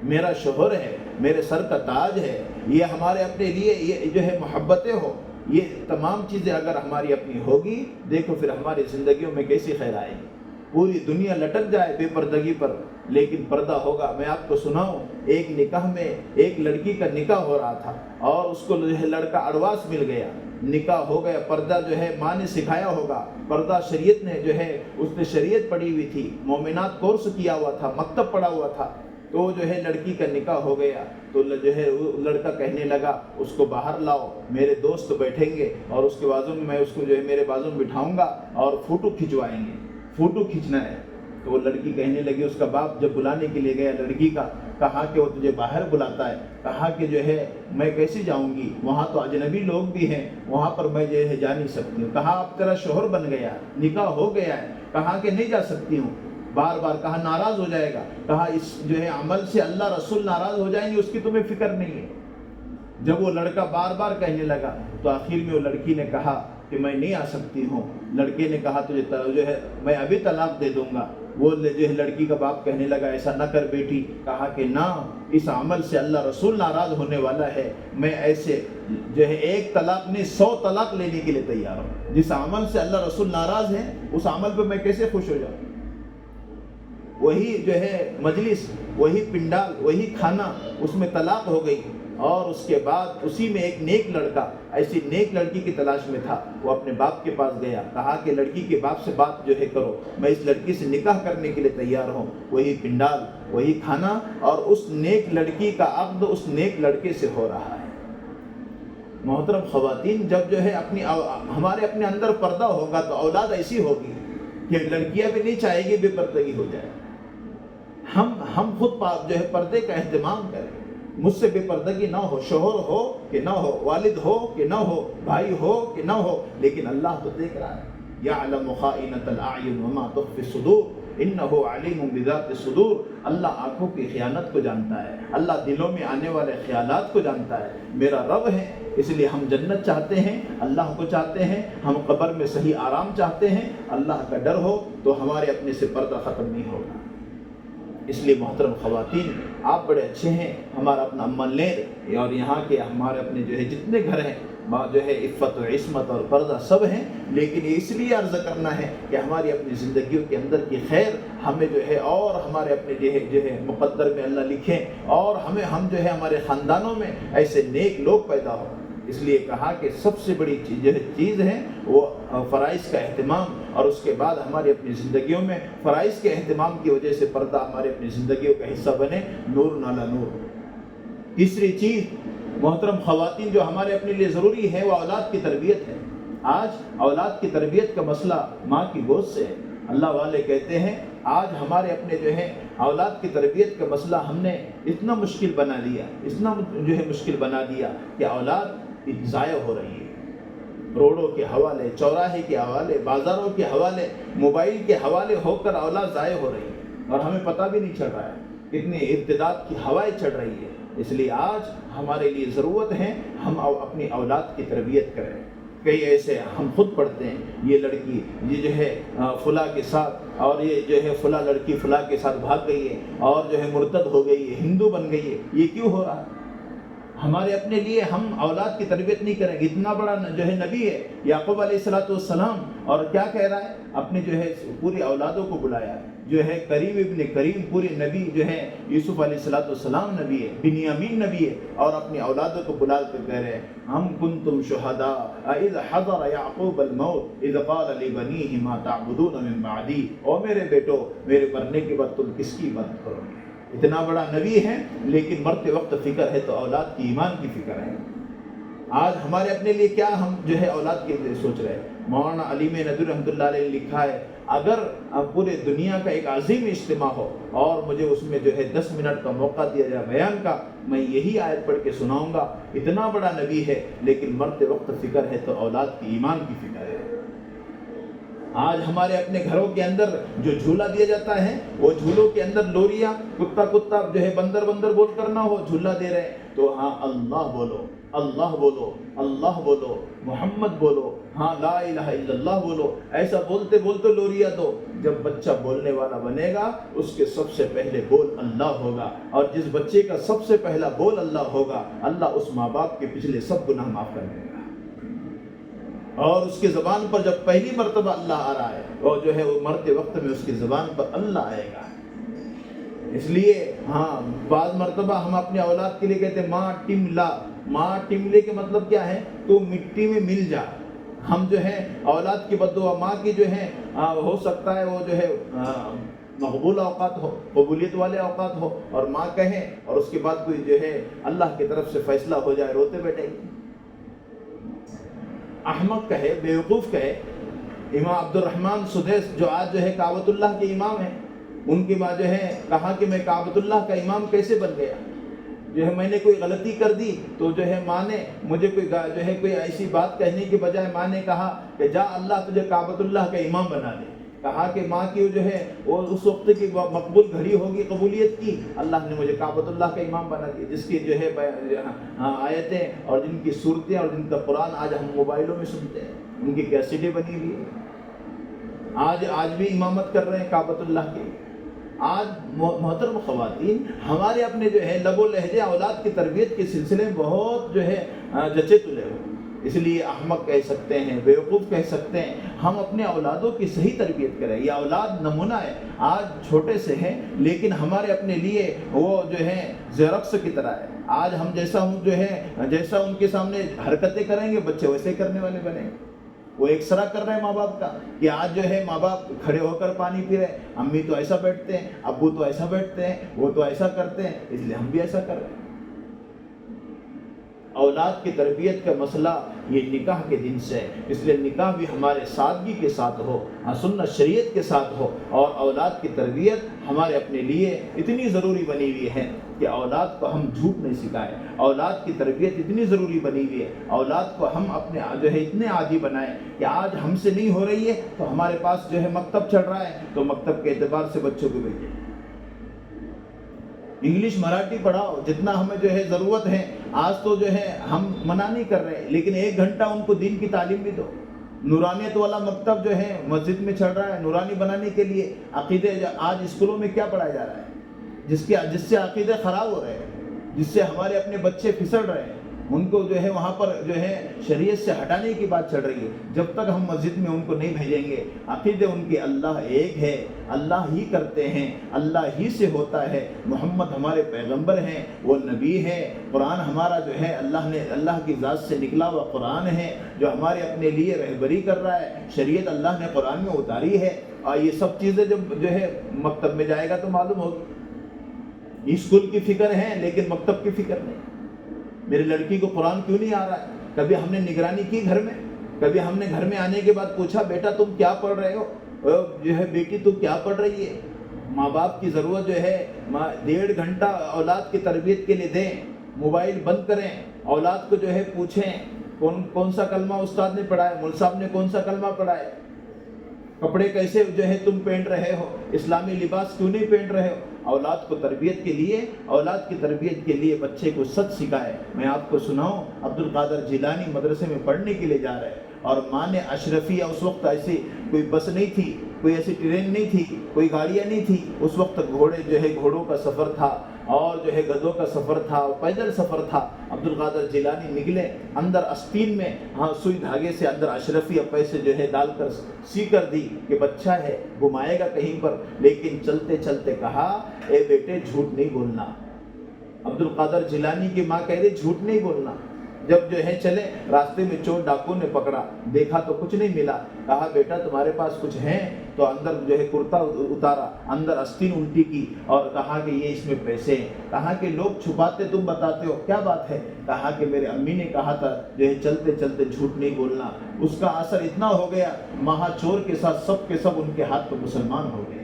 میرا شوہر ہے، میرے سر کا تاج ہے، یہ ہمارے اپنے لیے یہ جو ہے محبتیں ہو، یہ تمام چیزیں اگر ہماری اپنی ہوگی، دیکھو پھر ہماری زندگیوں میں کیسی خیر آئے گی۔ پوری دنیا لٹک جائے بے پردگی پر، لیکن پردہ ہوگا۔ میں آپ کو سناؤں، ایک نکاح میں ایک لڑکی کا نکاح ہو رہا تھا، اور اس کو جو ہے لڑکا اڑواس مل گیا، نکاح ہو گیا، پردہ جو ہے ماں نے سکھایا ہوگا، پردہ شریعت نے جو ہے اس نے شریعت پڑھی ہوئی تھی، مومنات کورس کیا ہوا تھا، مکتب پڑھا ہوا تھا، تو جو ہے لڑکی کا نکاح ہو گیا، تو جو ہے لڑکا کہنے لگا اس کو باہر لاؤ، میرے دوست بیٹھیں گے، اور اس کے بازو میں اس کو جو ہے میرے بازو میں بٹھاؤں گا اور فوٹو کھنچوائیں گے، فوٹو کھینچنا ہے۔ تو وہ لڑکی کہنے لگی، اس کا باپ جب بلانے کے لیے گیا لڑکی کا، کہا کہ وہ تجھے باہر بلاتا ہے، کہا کہ جو ہے میں کیسے جاؤں گی، وہاں تو اجنبی لوگ بھی ہیں، وہاں پر میں جو ہے جا نہیں سکتی ہوں۔ کہا اب تیرا شوہر بن گیا، نکاح ہو گیا ہے، کہا کہ نہیں جا سکتی ہوں، بار بار کہا ناراض ہو جائے گا، کہا اس جو ہے عمل سے اللہ رسول ناراض ہو جائیں گے، اس کی تمہیں فکر نہیں ہے۔ جب وہ لڑکا بار بار کہنے لگا تو آخر میں وہ لڑکی نے کہا کہ میں نہیں آ سکتی ہوں۔ لڑکے نے کہا تجھے جو ہے میں ابھی طلاق دے دوں گا۔ وہ جو ہے لڑکی کا باپ کہنے لگا ایسا نہ کر بیٹی، کہا کہ نہ، اس عمل سے اللہ رسول ناراض ہونے والا ہے، میں ایسے جو ہے ایک طلاق نہیں 100 طلاق لینے کے لیے تیار ہوں۔ جس عمل سے اللہ رسول ناراض ہے اس عمل پہ میں کیسے خوش ہو جاؤں۔ وہی جو ہے مجلس، وہی پنڈال، وہی کھانا، اس میں طلاق ہو گئی، اور اس کے بعد اسی میں ایک نیک لڑکا ایسی نیک لڑکی کی تلاش میں تھا، وہ اپنے باپ کے پاس گیا، کہا کہ لڑکی کے باپ سے بات جو ہے کرو، میں اس لڑکی سے نکاح کرنے کے لیے تیار ہوں۔ وہی پنڈال، وہی کھانا، اور اس نیک لڑکی کا عقد اس نیک لڑکے سے ہو رہا ہے۔ محترم خواتین، جب جو ہے ہمارے اپنے اندر پردہ ہوگا تو اولاد ایسی ہوگی کہ لڑکیاں بھی نہیں چاہے گی بے پردگی ہو جائے۔ ہم خود جو ہے پردے کا اہتمام کریں، مجھ سے بے پردگی نہ ہو، شوہر ہو کہ نہ ہو، والد ہو کہ نہ ہو، بھائی ہو کہ نہ ہو، لیکن اللہ تو دیکھ رہا ہے۔ یعلم خائنۃ الاعین وما تخفی الصدور انہ علیم بذات الصدور۔ اللہ آنکھوں کی خیانت کو جانتا ہے، اللہ دلوں میں آنے والے خیالات کو جانتا ہے۔ میرا رب ہے، اس لیے ہم جنت چاہتے ہیں، اللہ کو چاہتے ہیں، ہم قبر میں صحیح آرام چاہتے ہیں۔ اللہ کا ڈر ہو تو ہمارے اپنے سے پردہ ختم نہیں ہوگا۔ اس لیے محترم خواتین، آپ بڑے اچھے ہیں، ہمارا اپنا امن لیر اور یہاں کے ہمارے اپنے جو ہے جتنے گھر ہیں جو ہے عفت و عصمت اور پردہ سب ہیں، لیکن یہ اس لیے عرض کرنا ہے کہ ہماری اپنی زندگیوں کے اندر کی خیر ہمیں جو ہے اور ہمارے اپنے جو ہے مقدر میں اللہ لکھیں، اور ہم جو ہے ہمارے خاندانوں میں ایسے نیک لوگ پیدا ہوں۔ اس لیے کہا کہ سب سے بڑی چیز ہے وہ فرائض کا اہتمام، اور اس کے بعد ہماری اپنی زندگیوں میں فرائض کے اہتمام کی وجہ سے پردہ ہمارے اپنی زندگیوں کا حصہ بنے، نور نالا نور۔ تیسری چیز محترم خواتین جو ہمارے اپنے لیے ضروری ہے وہ اولاد کی تربیت ہے۔ آج اولاد کی تربیت کا مسئلہ ماں کی گود سے ہے۔ اللہ والے کہتے ہیں آج ہمارے اپنے جو ہے اولاد کی تربیت کا مسئلہ ہم نے اتنا مشکل بنا دیا، اتنا جو ہے مشکل بنا دیا کہ اولاد ضائع ہو رہی ہے۔ روڈوں کے حوالے، چوراہے کے حوالے، بازاروں کے حوالے، موبائل کے حوالے ہو کر اولاد ضائع ہو رہی ہے اور ہمیں پتہ بھی نہیں چل رہا ہے، کتنی ارتداد کی ہوائیں چڑھ رہی ہے۔ اس لیے آج ہمارے لیے ضرورت ہے ہم اپنی اولاد کی تربیت کریں۔ کئی ایسے ہم خود پڑھتے ہیں، یہ لڑکی یہ جو ہے فلاں کے ساتھ، اور یہ جو ہے فلاں لڑکی فلاں کے ساتھ بھاگ گئی ہے اور جو ہے مرتد ہو گئی ہے، ہندو بن گئی ہے۔ یہ کیوں ہو رہا ہے؟ ہمارے اپنے لیے ہم اولاد کی تربیت نہیں کریں گے۔ اتنا بڑا جو ہے نبی ہے یعقوب علیہ السلام، اور کیا کہہ رہا ہے؟ اپنے جو ہے پوری اولادوں کو بلایا، جو ہے کریم ابن کریم پورے نبی جو ہے یوسف علیہ السلام نبی ہے، بنیامین نبی ہے، اور اپنی اولادوں کو بلا کر کہہ رہے ہیں ہم کنتم شہداء اذ حضر یعقوب الموت اذ قال لبنیہ ما تعبدون من بعدی، او میرے بیٹو میرے مرنے کے بعد تم کس کی عبادت کرو گے؟ اتنا بڑا نبی ہے لیکن مرتے وقت فکر ہے تو اولاد کی ایمان کی فکر ہے۔ آج ہمارے اپنے لیے کیا ہم جو ہے اولاد کے لیے سوچ رہے ہیں؟ مولانا علیم ندوی رحمۃ اللہ علیہ نے لکھا ہے اگر پورے دنیا کا ایک عظیم اجتماع ہو اور مجھے اس میں جو ہے 10 منٹ کا موقع دیا جائے بیان کا، میں یہی آیت پڑھ کے سناؤں گا۔ اتنا بڑا نبی ہے لیکن مرتے وقت فکر ہے تو اولاد کی ایمان کی فکر ہے۔ آج ہمارے اپنے گھروں کے اندر جو جھولا دیا جاتا ہے، وہ جھولوں کے اندر لوریاں کتا کتا جو ہے بندر بندر بول کر نہ ہو، جھولا دے رہے ہیں تو ہاں اللہ بولو، اللہ بولو، اللہ بولو، محمد بولو، ہاں لا الہ الا اللہ بولو، ایسا بولتے بولتے لوریاں دو۔ جب بچہ بولنے والا بنے گا اس کے سب سے پہلے بول اللہ ہوگا، اور جس بچے کا سب سے پہلا بول اللہ ہوگا، اللہ اس ماں باپ کے پچھلے سب گناہ معاف کر دے گا۔ اور اس کی زبان پر جب پہلی مرتبہ اللہ آ رہا ہے اور جو ہے وہ مرتے وقت میں اس کی زبان پر اللہ آئے گا۔ اس لیے ہاں بعض مرتبہ ہم اپنے اولاد کے لیے کہتے ہیں ماں ٹملا، ماں ٹملے کے مطلب کیا ہے؟ تو مٹی میں مل جا۔ ہم جو ہے اولاد کی بد دعا ماں کی جو ہے ہو سکتا ہے وہ جو ہے مقبول اوقات ہو، قبولیت والے اوقات ہو، اور ماں کہے اور اس کے بعد کوئی جو ہے اللہ کی طرف سے فیصلہ ہو جائے، روتے بیٹھے گی۔ احمق کہے، بیوقوف کہے۔ امام عبد الرحمن سدیس جو آج جو ہے کعبۃ اللہ کے امام ہیں، ان کی ماں جو ہے کہا کہ میں کعبۃ اللہ کا امام کیسے بن گیا؟ جو ہے میں نے کوئی غلطی کر دی تو جو ہے ماں نے مجھے جو ہے کوئی ایسی بات کہنے کے بجائے ماں نے کہا کہ جا اللہ تجھے کعبۃ اللہ کا امام بنا دے۔ کہا کہ ماں کی جو ہے وہ اس وقت کی مقبول گھڑی ہوگی قبولیت کی، اللہ نے مجھے کعبۃ اللہ کا امام بنا دیا، جس کی جو ہے آیتیں اور جن کی صورتیں اور جن کا قرآن آج ہم موبائلوں میں سنتے ہیں، ان کی کیسٹیں بنی ہوئی ہے، آج بھی امامت کر رہے ہیں کعبۃ اللہ کی۔ آج محترم خواتین ہمارے اپنے جو ہے لب و لہجے اولاد کی تربیت کے سلسلے میں بہت جو ہے جچے تلے ہوئے، اس لیے احمق کہہ سکتے ہیں، بیوقوف کہہ سکتے ہیں۔ ہم اپنے اولادوں کی صحیح تربیت کریں۔ یہ اولاد نمونہ ہے، آج چھوٹے سے ہیں لیکن ہمارے اپنے لیے وہ جو ہے زیرکس کی طرح ہے۔ آج ہم جیسا ان کے سامنے حرکتیں کریں گے بچے ویسے کرنے والے بنیں گے۔ وہ ایکسرا کر رہے ہیں ماں باپ کا کہ آج جو ہے ماں باپ کھڑے ہو کر پانی پی رہے ہیں، امی تو ایسا بیٹھتے ہیں، ابو تو ایسا بیٹھتے ہیں، وہ تو ایسا کرتے ہیں، اس لیے ہم بھی ایسا کر رہے ہیں۔ اولاد کی تربیت کا مسئلہ یہ نکاح کے دن سے ہے، اس لیے نکاح بھی ہمارے سادگی کے ساتھ ہو، سنت شریعت کے ساتھ ہو، اور اولاد کی تربیت ہمارے اپنے لیے اتنی ضروری بنی ہوئی ہے کہ اولاد کو ہم جھوٹ نہیں سکھائیں۔ اولاد کی تربیت اتنی ضروری بنی ہوئی ہے، اولاد کو ہم اپنے جو ہے اتنے عادی بنائیں کہ آج ہم سے نہیں ہو رہی ہے تو ہمارے پاس جو ہے مکتب چل رہا ہے تو مکتب کے اعتبار سے بچوں کو بھیجیں، انگلش مراٹھی پڑھاؤ جتنا ہمیں جو ہے ضرورت ہے۔ آج تو جو ہے ہم منع نہیں کر رہے لیکن 1 گھنٹہ ان کو دین کی تعلیم بھی دو۔ نورانیت والا مکتب جو ہے مسجد میں چل رہا ہے نورانی بنانے کے لیے۔ عقیدے آج اسکولوں میں کیا پڑھایا جا رہا ہے جس سے عقیدے خراب ہو رہے ہیں، جس سے ہمارے اپنے بچے پھسل رہے ہیں، ان کو جو ہے وہاں پر جو ہے شریعت سے ہٹانے کی بات چل رہی ہے۔ جب تک ہم مسجد میں ان کو نہیں بھیجیں گے، عقیدے ان کے اللہ ایک ہے، اللہ ہی کرتے ہیں، اللہ ہی سے ہوتا ہے، محمد ہمارے پیغمبر ہیں، وہ نبی ہے، قرآن ہمارا جو ہے اللہ کی ذات سے نکلا ہوا قرآن ہے جو ہمارے اپنے لیے رہبری کر رہا ہے، شریعت اللہ نے قرآن میں اتاری ہے۔ اور یہ سب چیزیں جب جو ہے مکتب میں جائے گا تو معلوم ہوگی۔ اسکول کی فکر ہے لیکن مکتب کی فکر نہیں۔ میری لڑکی کو قرآن کیوں نہیں آ رہا ہے؟ کبھی ہم نے نگرانی کی گھر میں؟ کبھی ہم نے گھر میں آنے کے بعد پوچھا بیٹا تم کیا پڑھ رہے ہو؟ جو ہے بیٹی تو کیا پڑھ رہی ہے؟ ماں باپ کی ضرورت جو ہے 1.5 گھنٹہ اولاد کی تربیت کے لیے دیں، موبائل بند کریں، اولاد کو جو ہے پوچھیں کون سا کلمہ استاد نے پڑھا ہے، مول صاحب نے کون سا کلمہ پڑھا ہے، کپڑے کیسے جو ہے تم پہن رہے ہو، اسلامی لباس کیوں نہیں پہن رہے ہو۔ اولاد کی تربیت کے لیے بچے کو سچ سکھائے۔ میں آپ کو سناؤں، عبد القادر جیلانی مدرسے میں پڑھنے کے لیے جا رہے اور ماں نے اشرفیہ، اس وقت ایسی کوئی بس نہیں تھی، کوئی ایسی ٹرین نہیں تھی، کوئی گاڑیاں نہیں تھی، اس وقت گھوڑوں کا سفر تھا اور جو ہے گدھوں کا سفر تھا، پیدل سفر تھا۔ عبد القادر جیلانی نکلے، اندر آستین میں سوئی دھاگے سے اندر اشرفیہ پیسے جو ہے ڈال کر سی کر دی کہ بچہ ہے گھمائے گا کہیں پر، لیکن چلتے چلتے کہا اے بیٹے جھوٹ نہیں بولنا۔ عبد القادر جیلانی کی ماں کہہ رہی جھوٹ نہیں بولنا۔ جب جو ہے چلے، راستے میں چور ڈاکو نے پکڑا، دیکھا تو کچھ نہیں ملا، کہا بیٹا تمہارے پاس کچھ ہے؟ تو اندر جو ہے کرتا اتارا، اندر آستین الٹی کی اور کہا کہ یہ اس میں پیسے ہیں۔ کہا کہ لوگ چھپاتے تم بتاتے ہو، کیا بات ہے؟ کہا کہ میرے امی نے کہا تھا جو ہے چلتے چلتے جھوٹ نہیں بولنا، اس کا اثر اتنا ہو گیا، مہا چور کے ساتھ سب کے سب ان کے ہاتھ پہ مسلمان ہو گئے۔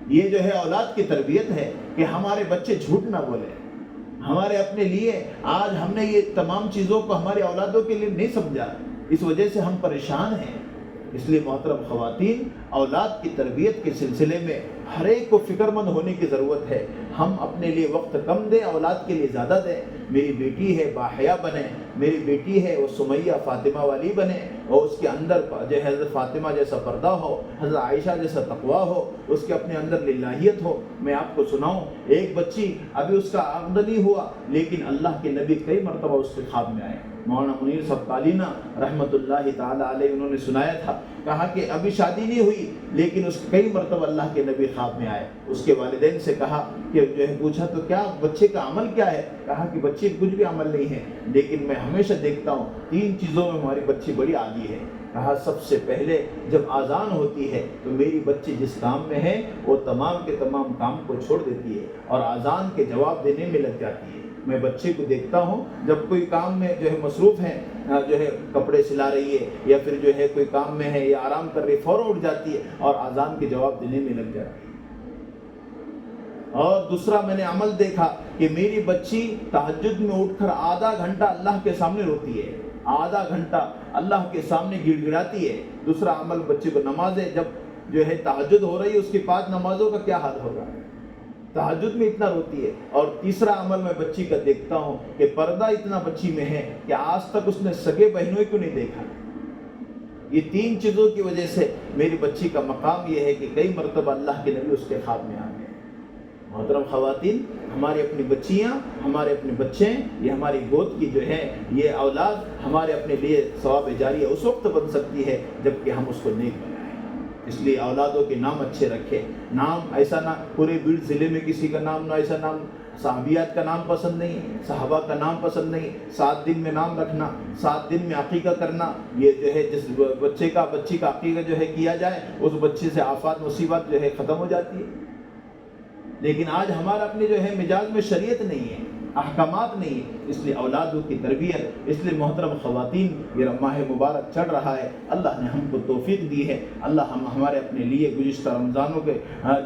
یہ جو ہے اولاد کی تربیت ہے کہ ہمارے بچے جھوٹ نہ بولیں۔ ہمارے اپنے لیے آج ہم نے یہ تمام چیزوں کو ہمارے اولادوں کے لیے نہیں سمجھا، اس وجہ سے ہم پریشان ہیں۔ اس لیے محترم خواتین، اولاد کی تربیت کے سلسلے میں ہر ایک کو فکر مند ہونے کی ضرورت ہے۔ ہم اپنے لیے وقت کم دیں، اولاد کے لیے زیادہ دیں۔ میری بیٹی ہے باحیا بنے، میری بیٹی ہے وہ سمیہ فاطمہ والی بنے، اور اس کے اندر جو ہے حضرت فاطمہ جیسا پردہ ہو، حضرت عائشہ جیسا تقویٰ ہو، اس کے اپنے اندر للہیت ہو۔ میں آپ کو سناؤں، ایک بچی ابھی اس کا عقد نہیں ہوا، لیکن اللہ کے نبی کئی مرتبہ اس کے خواب میں آئے۔ مولانا منیر صاحب کالینہ رحمۃ اللہ تعالیٰ علیہ انہوں نے سنایا تھا، کہا کہ ابھی شادی نہیں ہوئی لیکن اس کئی مرتبہ اللہ کے نبی خواب میں آئے۔ اس کے والدین سے کہا کہ جو ہے پوچھا تو کیا بچے کا عمل کیا ہے؟ کہا کہ بچے کچھ بھی عمل نہیں ہے، لیکن میں ہمیشہ دیکھتا ہوں 3 چیزوں میں ہماری بچی بڑی عادی ہے۔ کہا سب سے پہلے جب اذان ہوتی ہے تو میری بچی جس کام میں ہے وہ تمام کے تمام کام کو چھوڑ دیتی ہے اور اذان کے جواب دینے میں لگ جاتی ہے۔ میں بچے کو دیکھتا ہوں جب کوئی کام میں جو ہے مصروف ہے، جو ہے کپڑے سلا رہی ہے یا پھر جو ہے کوئی کام میں ہے یا آرام کر رہی ہے، فوراً اٹھ جاتی ہے اور اذان کے جواب دینے میں لگ جاتی ہے۔ اور دوسرا میں نے عمل دیکھا کہ میری بچی تہجد میں اٹھ کر آدھا گھنٹہ اللہ کے سامنے روتی ہے، آدھا گھنٹہ اللہ کے سامنے گڑ گڑاتی ہے۔ دوسرا عمل بچے کو نمازیں، جب جو ہے تہجد ہو رہی ہے اس کے بعد نمازوں کا کیا حال ہوگا، تہجد میں اتنا روتی ہے۔ اور تیسرا عمل میں بچی کا دیکھتا ہوں کہ پردہ اتنا بچی میں ہے کہ آج تک اس نے سگے بہنوں کو نہیں دیکھا۔ یہ 3 چیزوں کی وجہ سے میری بچی کا مقام یہ ہے کہ کئی مرتبہ اللہ کے نبی اس کے خواب میں آ گئے۔ محترم خواتین، ہماری اپنی بچیاں، ہمارے اپنے بچے، یہ ہماری گود کی جو ہے یہ اولاد ہمارے اپنے لیے ثواب جاریہ اس وقت بن سکتی ہے جب کہ ہم اس کو نیک بنائیں۔ اس لیے اولادوں کے نام اچھے رکھے، نام ایسا نہ پورے بیڑ ضلع میں کسی کا نام نہ ایسا نام، صحابیات کا نام پسند نہیں، صحابہ کا نام پسند نہیں، 7 دن میں نام رکھنا، 7 دن میں عقیقہ کرنا، یہ جو ہے جس بچی کا عقیقہ جو ہے کیا جائے اس بچے سے آفات مصیبت جو ہے ختم ہو جاتی ہے۔ لیکن آج ہمارا اپنے جو ہے مزاج میں شریعت نہیں ہے، احکامات نہیں ہے، اس لیے اولادوں کی تربیت، اس لیے محترم خواتین یہ ماہ مبارک چڑھ رہا ہے، اللہ نے ہم کو توفیق دی ہے، اللہ ہمارے اپنے لیے گزشتہ رمضانوں کے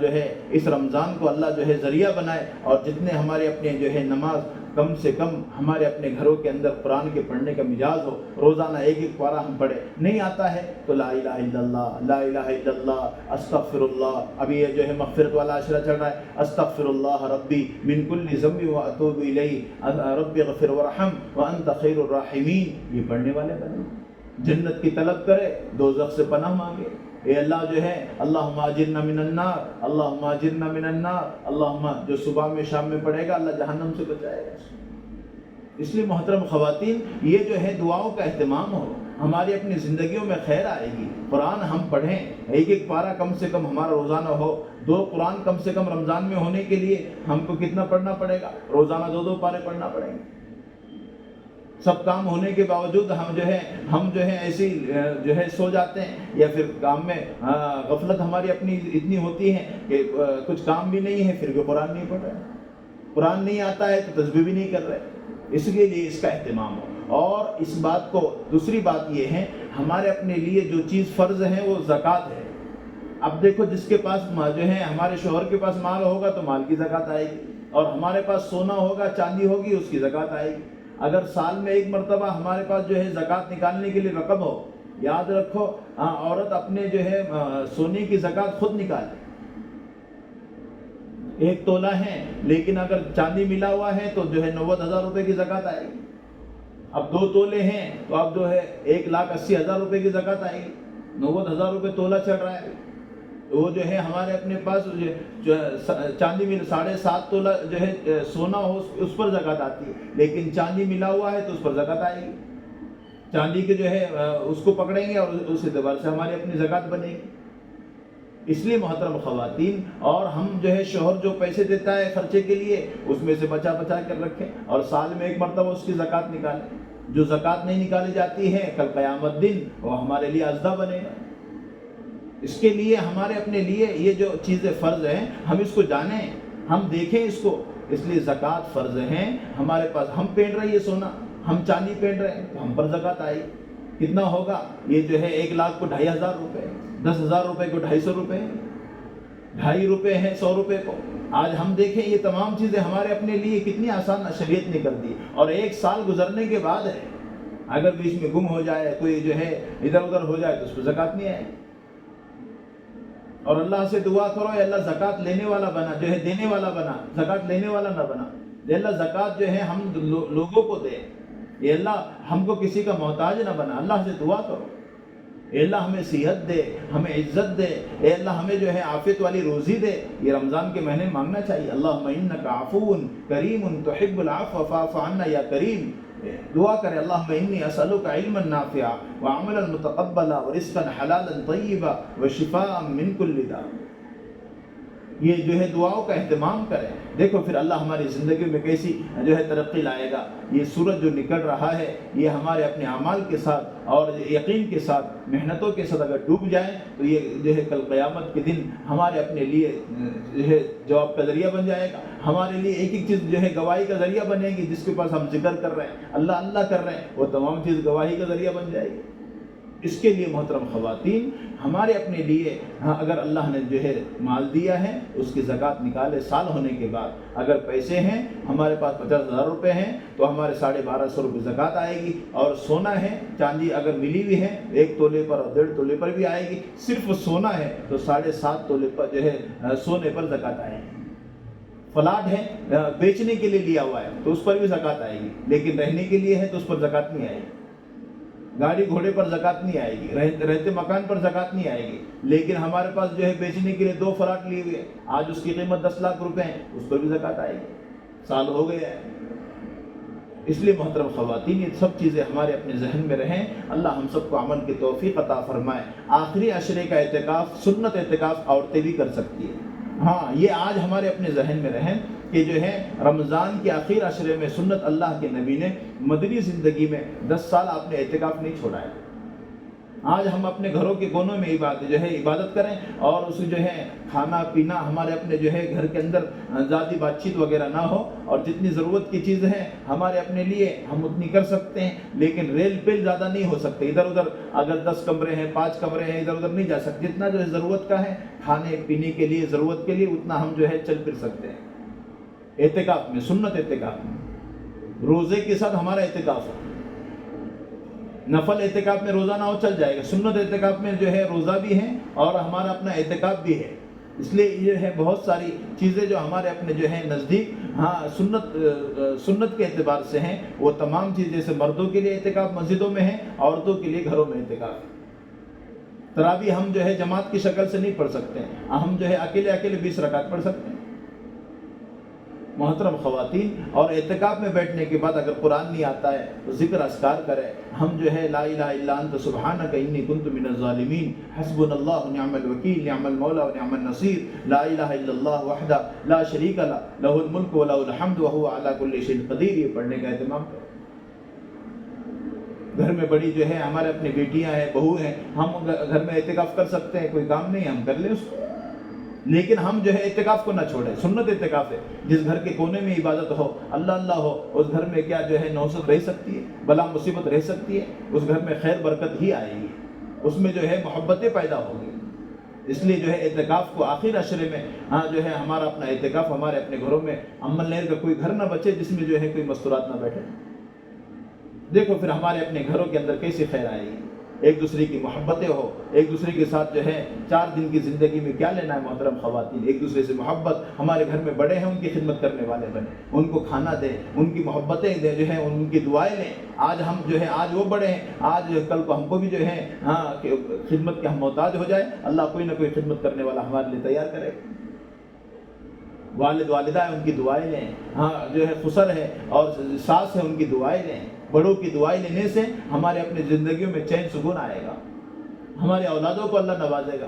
جو ہے اس رمضان کو اللہ جو ہے ذریعہ بنائے، اور جتنے ہمارے اپنے جو ہے نماز کم سے کم ہمارے اپنے گھروں کے اندر قرآن کے پڑھنے کا مزاج ہو، روزانہ 1 پارہ ہم پڑھیں، نہیں آتا ہے تو لا الہ الا اللہ، لا الہ الا اللہ، استغفر اللہ، ابھی یہ جو ہے مغفرت والا عشرہ چل رہا ہے، استغفر اللہ ربی من کل ذنب واتوب الیہ رب اغفر ورحم وانت خیر الراحمین، یہ پڑھنے والے بنے، جنت کی طلب کرے، دوزخ سے پناہ مانگے، اے اللہ جو ہے اللہم اجرنا من النار، اللہم اجرنا من النار، اللہم، جو صبح میں شام میں پڑھے گا اللہ جہنم سے بچائے گا۔ اس لیے محترم خواتین یہ جو ہے دعاؤں کا اہتمام ہو، ہماری اپنی زندگیوں میں خیر آئے گی۔ قرآن ہم پڑھیں، 1 پارہ کم سے کم ہمارا روزانہ ہو، 2 قرآن کم سے کم رمضان میں ہونے کے لیے ہم کو کتنا پڑھنا پڑے گا؟ روزانہ 2 پارے پڑھنا پڑیں گے۔ سب کام ہونے کے باوجود ہم جو ہے ایسی جو ہے سو جاتے ہیں، یا پھر کام میں غفلت ہماری اپنی اتنی ہوتی ہے کہ کچھ کام بھی نہیں ہے پھر بھی قرآن نہیں پڑھ رہے، قرآن نہیں آتا ہے تو تسبیح بھی نہیں کر رہے۔ اس کے لیے اس کا اہتمام ہو۔ اور اس بات کو دوسری بات یہ ہے، ہمارے اپنے لیے جو چیز فرض ہے وہ زکوٰۃ ہے۔ اب دیکھو جس کے پاس جو ہے ہمارے شوہر کے پاس مال ہوگا تو مال کی زکوٰۃ آئے گی، اور ہمارے پاس سونا ہوگا چاندی ہوگی اس کی زکوٰۃ آئے گی۔ اگر سال میں ایک مرتبہ ہمارے پاس جو ہے زکوٰۃ نکالنے کے لیے رقم ہو، یاد رکھو عورت اپنے جو ہے سونے کی زکوٰۃ خود نکالے۔ 1 تولہ ہے لیکن اگر چاندی ملا ہوا ہے تو جو ہے 90,000 روپے کی زکوٰۃ آئے گی۔ اب 2 تولے ہیں تو اب جو ہے 1,80,000 روپے کی زکوٰۃ آئے گی۔ 90,000 روپے تولہ چل رہا ہے، وہ جو ہے ہمارے اپنے پاس جو چاندی مل 7.5 تولہ جو ہے سونا ہو اس پر زکوٰۃ آتی ہے، لیکن چاندی ملا ہوا ہے تو اس پر زکوٰۃ آئے گی۔ چاندی کے جو ہے اس کو پکڑیں گے اور اس اعتبار سے ہماری اپنی زکوٰۃ بنے گی۔ اس لیے محترم خواتین، اور ہم جو ہے شوہر جو پیسے دیتا ہے خرچے کے لیے اس میں سے بچا کر رکھیں، اور سال میں ایک مرتبہ اس کی زکوٰۃ نکالیں۔ جو زکوٰۃ نہیں نکالی جاتی ہے کل قیامت دن وہ ہمارے لیے اژدھا بنے گا۔ اس کے لیے ہمارے اپنے لیے یہ جو چیزیں فرض ہیں ہم اس کو جانیں، ہم دیکھیں اس کو۔ اس لیے زکوٰۃ فرض ہیں ہمارے پاس۔ ہم پہن رہے ہیں سونا، ہم چاندی پہن رہے ہیں تو ہم پر زکوٰۃ آئی۔ کتنا ہوگا؟ یہ جو ہے 1,00,000 کو 2,500 روپے، 10,000 روپے کو 250 روپے، 2.5 روپے ہیں 100 روپے کو۔ آج ہم دیکھیں یہ تمام چیزیں ہمارے اپنے لیے کتنی آسان شریعت نے کر دی، اور 1 سال گزرنے کے بعد ہے، اگر بیچ میں گم ہو جائے، کوئی جو ہے ادھر ادھر ہو جائے تو اس پہ زکوٰۃ نہیں آئے۔ اور اللہ سے دعا کرو اے اللہ زکوٰۃ لینے والا بنا، جو ہے دینے والا بنا، زکوٰۃ لینے والا نہ بنا۔ اے اللہ زکوٰۃ جو ہے ہم لوگوں کو دے، اے اللہ ہم کو کسی کا محتاج نہ بنا۔ اللہ سے دعا کرو اے اللہ ہمیں صحت دے، ہمیں عزت دے، اے اللہ ہمیں جو ہے عافیت والی روزی دے۔ یہ رمضان کے مہینے مانگنا چاہیے۔ اللہم انک عفو کریم تحب العفو فاعف عنا یا کریم۔ دعا کرے اللہم انی اسألک علما نافعا وعملا متقبلا ورزقا حلالا طیبا وشفاء من کل داء۔ یہ جو ہے دعاؤں کا اہتمام کریں۔ دیکھو پھر اللہ ہماری زندگی میں کیسی جو ہے ترقی لائے گا۔ یہ سورج جو نکل رہا ہے یہ ہمارے اپنے اعمال کے ساتھ اور یقین کے ساتھ، محنتوں کے ساتھ اگر ڈوب جائیں تو یہ جو ہے کل قیامت کے دن ہمارے اپنے لیے جو ہے جواب کا ذریعہ بن جائے گا۔ ہمارے لیے ایک ایک چیز جو ہے گواہی کا ذریعہ بنے گی۔ جس کے پاس ہم ذکر کر رہے ہیں، اللہ اللہ کر رہے ہیں، وہ تمام چیز گواہی کا ذریعہ بن جائے گی۔ اس کے لیے محترم خواتین ہمارے اپنے لیے اگر اللہ نے جو ہے مال دیا ہے اس کی زکوٰۃ نکالے سال ہونے کے بعد۔ اگر پیسے ہیں ہمارے پاس 50,000 روپے ہیں تو ہمارے 1,250 روپے زکوٰۃ آئے گی، اور سونا ہے چاندی اگر ملی ہوئی ہے 1 تولے پر اور 1.5 تولے پر بھی آئے گی۔ صرف سونا ہے تو 7.5 تولے پر جو ہے سونے پر زکوٰۃ آئے گی۔ فلاٹ ہے بیچنے کے لیے لیا ہوا ہے تو اس پر بھی زکوٰۃ آئے گی، لیکن رہنے کے لیے ہے تو اس پر زکوٰۃ نہیں آئے گی۔ گاڑی گھوڑے پر زکوٰۃ نہیں آئے گی، رہتے مکان پر زکوٰۃ نہیں آئے گی، لیکن ہمارے پاس جو ہے بیچنے کے لیے 2 فلاٹ لیے ہوئے، آج اس کی قیمت 10 لاکھ روپے ہے، اس پر بھی زکوٰۃ آئے گی، سال ہو گیا ہے۔ اس لیے محترم خواتین یہ سب چیزیں ہمارے اپنے ذہن میں رہیں۔ اللہ ہم سب کو عمل کی توفیق عطا فرمائے۔ آخری عشرے کا اعتکاف، سنت اعتکاف عورتیں بھی کر سکتی ہیں۔ ہاں یہ آج ہمارے اپنے ذہن میں رہیں کہ جو ہے رمضان کے آخر عشرے میں سنت اللہ کے نبی نے مدنی زندگی میں 10 سال آپ نے اعتکاف نہیں چھوڑا ہے۔ آج ہم اپنے گھروں کے کونوں میں عبادت کریں، اور اس جو ہے کھانا پینا ہمارے اپنے جو ہے گھر کے اندر ذاتی بات چیت وغیرہ نہ ہو، اور جتنی ضرورت کی چیزیں ہیں ہمارے اپنے لیے ہم اتنی کر سکتے ہیں، لیکن ریل پیل زیادہ نہیں ہو سکتے۔ ادھر ادھر اگر 10 کمرے ہیں 5 کمرے ہیں ادھر ادھر نہیں جا سکتے۔ جتنا جو ہے ضرورت کا ہے کھانے پینے کے لیے ضرورت کے لیے اتنا ہم جو ہے چل پھر سکتے ہیں۔ اعتکاف میں، سنت اعتکاف میں روزے کے ساتھ ہمارا اعتکاف ہے۔ نفل اعتکاف میں روزہ نہ ہو چل جائے گا، سنت اعتکاف میں جو ہے روزہ بھی ہے اور ہمارا اپنا اعتکاف بھی ہے۔ اس لیے یہ ہے بہت ساری چیزیں جو ہمارے اپنے جو ہے نزدیک سنت کے اعتبار سے ہیں، وہ تمام چیز جیسے مردوں کے لیے اعتکاف مسجدوں میں ہے، عورتوں کے لیے گھروں میں اعتکاف۔ تراویح ہم جو ہے جماعت کی شکل سے نہیں پڑھ سکتے ہیں، ہم جو ہے اکیلے 20 رکعت پڑھ سکتے ہیں۔ محترم خواتین، اور اعتکاف میں بیٹھنے کے بعد اگر قرآن نہیں آتا ہے تو ذکر اذکار کرے۔ ہم جو ہے لا الہ الا انت سبحانک انی کنت من الظالمین، حسبنا اللہ نعم الوکیل نعم المولا ونعم النصیر، لا الہ الا اللہ وحدہ لا شریک لہ لہ الملک ولہ الحمد وہو علی کل شیء قدیر۔ یہ پڑھنے کا اہتمام کریں۔ گھر میں بڑی جو ہے ہمارے اپنی بیٹیاں ہیں، بہو ہیں، ہم گھر میں اعتکاف کر سکتے ہیں، کوئی کام نہیں ہم کر لیں اس کو، لیکن ہم جو ہے اعتکاف کو نہ چھوڑیں۔ سنت اعتکاف ہے، جس گھر کے کونے میں عبادت ہو، اللہ اللہ ہو، اس گھر میں کیا جو ہے نوسط رہ سکتی ہے، بلا مصیبت رہ سکتی ہے، اس گھر میں خیر برکت ہی آئے گی، اس میں جو ہے محبتیں پیدا ہوگی۔ اس لیے جو ہے اعتکاف کو آخر عشرے میں جو ہے ہمارا اپنا اعتکاف ہمارے اپنے گھروں میں عمل نہیں کا کوئی گھر نہ بچے جس میں جو ہے کوئی مستورات نہ بیٹھے. دیکھو پھر ہمارے اپنے گھروں کے اندر کیسی خیر آئے گی. ایک دوسرے کی محبتیں ہو, ایک دوسرے کے ساتھ جو ہے 4 دن کی زندگی میں کیا لینا ہے محترم خواتین, ایک دوسرے سے محبت. ہمارے گھر میں بڑے ہیں ان کی خدمت کرنے والے بنے, ان کو کھانا دیں, ان کی محبتیں دیں, جو ہے ان کی دعائیں لیں. آج ہم جو ہے آج وہ بڑے ہیں, آج کل کو ہم کو بھی جو ہے خدمت کے ہم محتاج ہو جائے, اللہ کوئی نہ کوئی خدمت کرنے والا ہمارے لیے تیار کرے. والد والدہ ہیں ان کی دعائیں لیں, جو ہے خسر ہے اور ساس ہے ان کی دعائیں لیں. بڑوں کی دعائیں لینے سے ہمارے اپنی زندگیوں میں چین سکون آئے گا, ہمارے اولادوں کو اللہ نوازے گا.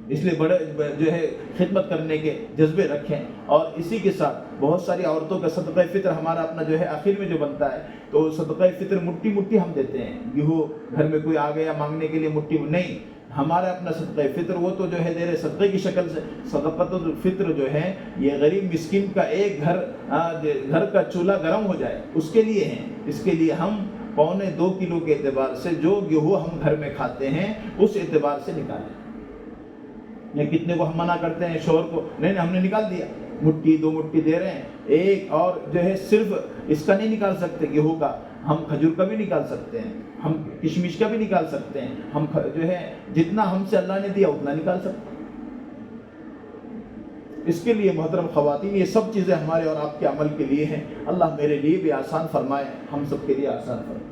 اس لیے بڑے جو ہے خدمت کرنے کے جذبے رکھیں. اور اسی کے ساتھ بہت ساری عورتوں کا صدقہ فطر ہمارا اپنا جو ہے آخر میں جو بنتا ہے, تو صدقہ فطر مٹھی مٹھی ہم دیتے ہیں. گیہوں گھر میں کوئی آ گیا مانگنے کے لیے مٹھی نہیں, ہمارا اپنا صدقہ فطر وہ تو جو ہے دے رہے صدقے کی شکل سے. صدقۃ الفطر جو ہے یہ غریب مسکین کا ایک گھر کا چولہا گرم ہو جائے اس کے لیے ہے. اس کے لیے ہم 1.25 کلو کے اعتبار سے جو گیہوں ہم گھر میں کھاتے ہیں اس اعتبار سے نکالیں. یا کتنے کو ہم منع کرتے ہیں شوہر کو, نہیں ہم نے نکال دیا, مٹھی 2 مٹھی دے رہے ہیں. ایک اور جو ہے صرف اس کا نہیں نکال سکتے گیہوں کا, ہم کھجور کا بھی نکال سکتے ہیں, ہم کشمش کا بھی نکال سکتے ہیں. ہم جو ہے جتنا ہم سے اللہ نے دیا اتنا نکال سکتے ہیں. اس کے لیے محترم خواتین یہ سب چیزیں ہمارے اور آپ کے عمل کے لیے ہیں. اللہ میرے لیے بھی آسان فرمائے, ہم سب کے لیے آسان فرمائے.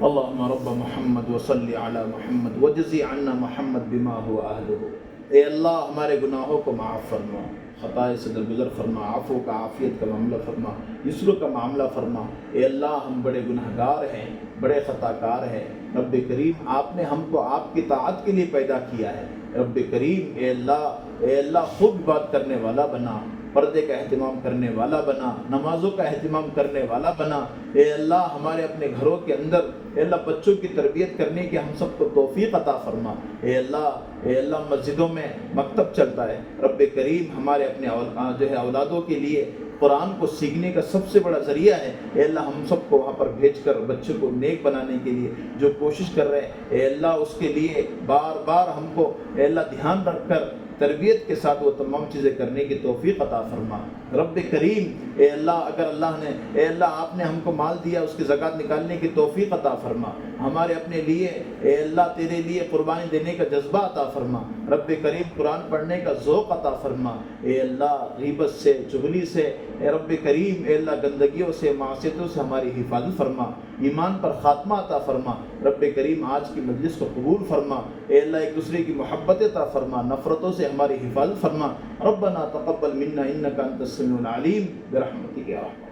اللہم رب محمد وصلی علی محمد وجزی عنا محمد بما هو اہلہ. اے اللہ ہمارے گناہوں کو معاف فرما, خطائے سے درگزر فرما, عفو کا عافیت کا معاملہ فرما, یسر کا معاملہ فرما. اے اللہ ہم بڑے گنہگار ہیں, بڑے خطا کار ہیں. رب کریم آپ نے ہم کو آپ کی طاعت کے لیے پیدا کیا ہے. رب کریم اے اللہ خوب بات کرنے والا بنا, پردے کا اہتمام کرنے والا بنا, نمازوں کا اہتمام کرنے والا بنا. اے اللہ ہمارے اپنے گھروں کے اندر اے اللہ بچوں کی تربیت کرنے کی ہم سب کو توفیق عطا فرما. اے اللہ مسجدوں میں مکتب چلتا ہے, رب کریم ہمارے اپنے جو ہے اولادوں کے لیے قرآن کو سیکھنے کا سب سے بڑا ذریعہ ہے. اے اللہ ہم سب کو وہاں پر بھیج کر بچوں کو نیک بنانے کے لیے جو کوشش کر رہے ہیں, اے اللہ اس کے لیے بار بار ہم کو اے اللہ دھیان رکھ کر تربیت کے ساتھ وہ تمام چیزیں کرنے کی توفیق عطا فرما. رب کریم اے اللہ اگر اے اللہ آپ نے ہم کو مال دیا اس کی زکوٰۃ نکالنے کی توفیق عطا فرما. ہمارے اپنے لیے اے اللہ تیرے لیے قربانی دینے کا جذبہ عطا فرما. رب کریم قرآن پڑھنے کا ذوق عطا فرما. اے اللہ غیبت سے, چغلی سے, اے رب کریم اے اللہ گندگیوں سے, معصیتوں سے ہماری حفاظت فرما. ایمان پر خاتمہ عطا فرما. رب کریم آج کی مجلس کو قبول فرما. اے اللہ ایک دوسرے کی محبت عطا فرما, نفرتوں سے ہماری حفاظت فرما. ربنا تقبل منا انک انت السمیع العلیم برحمتک یا رحمۃ.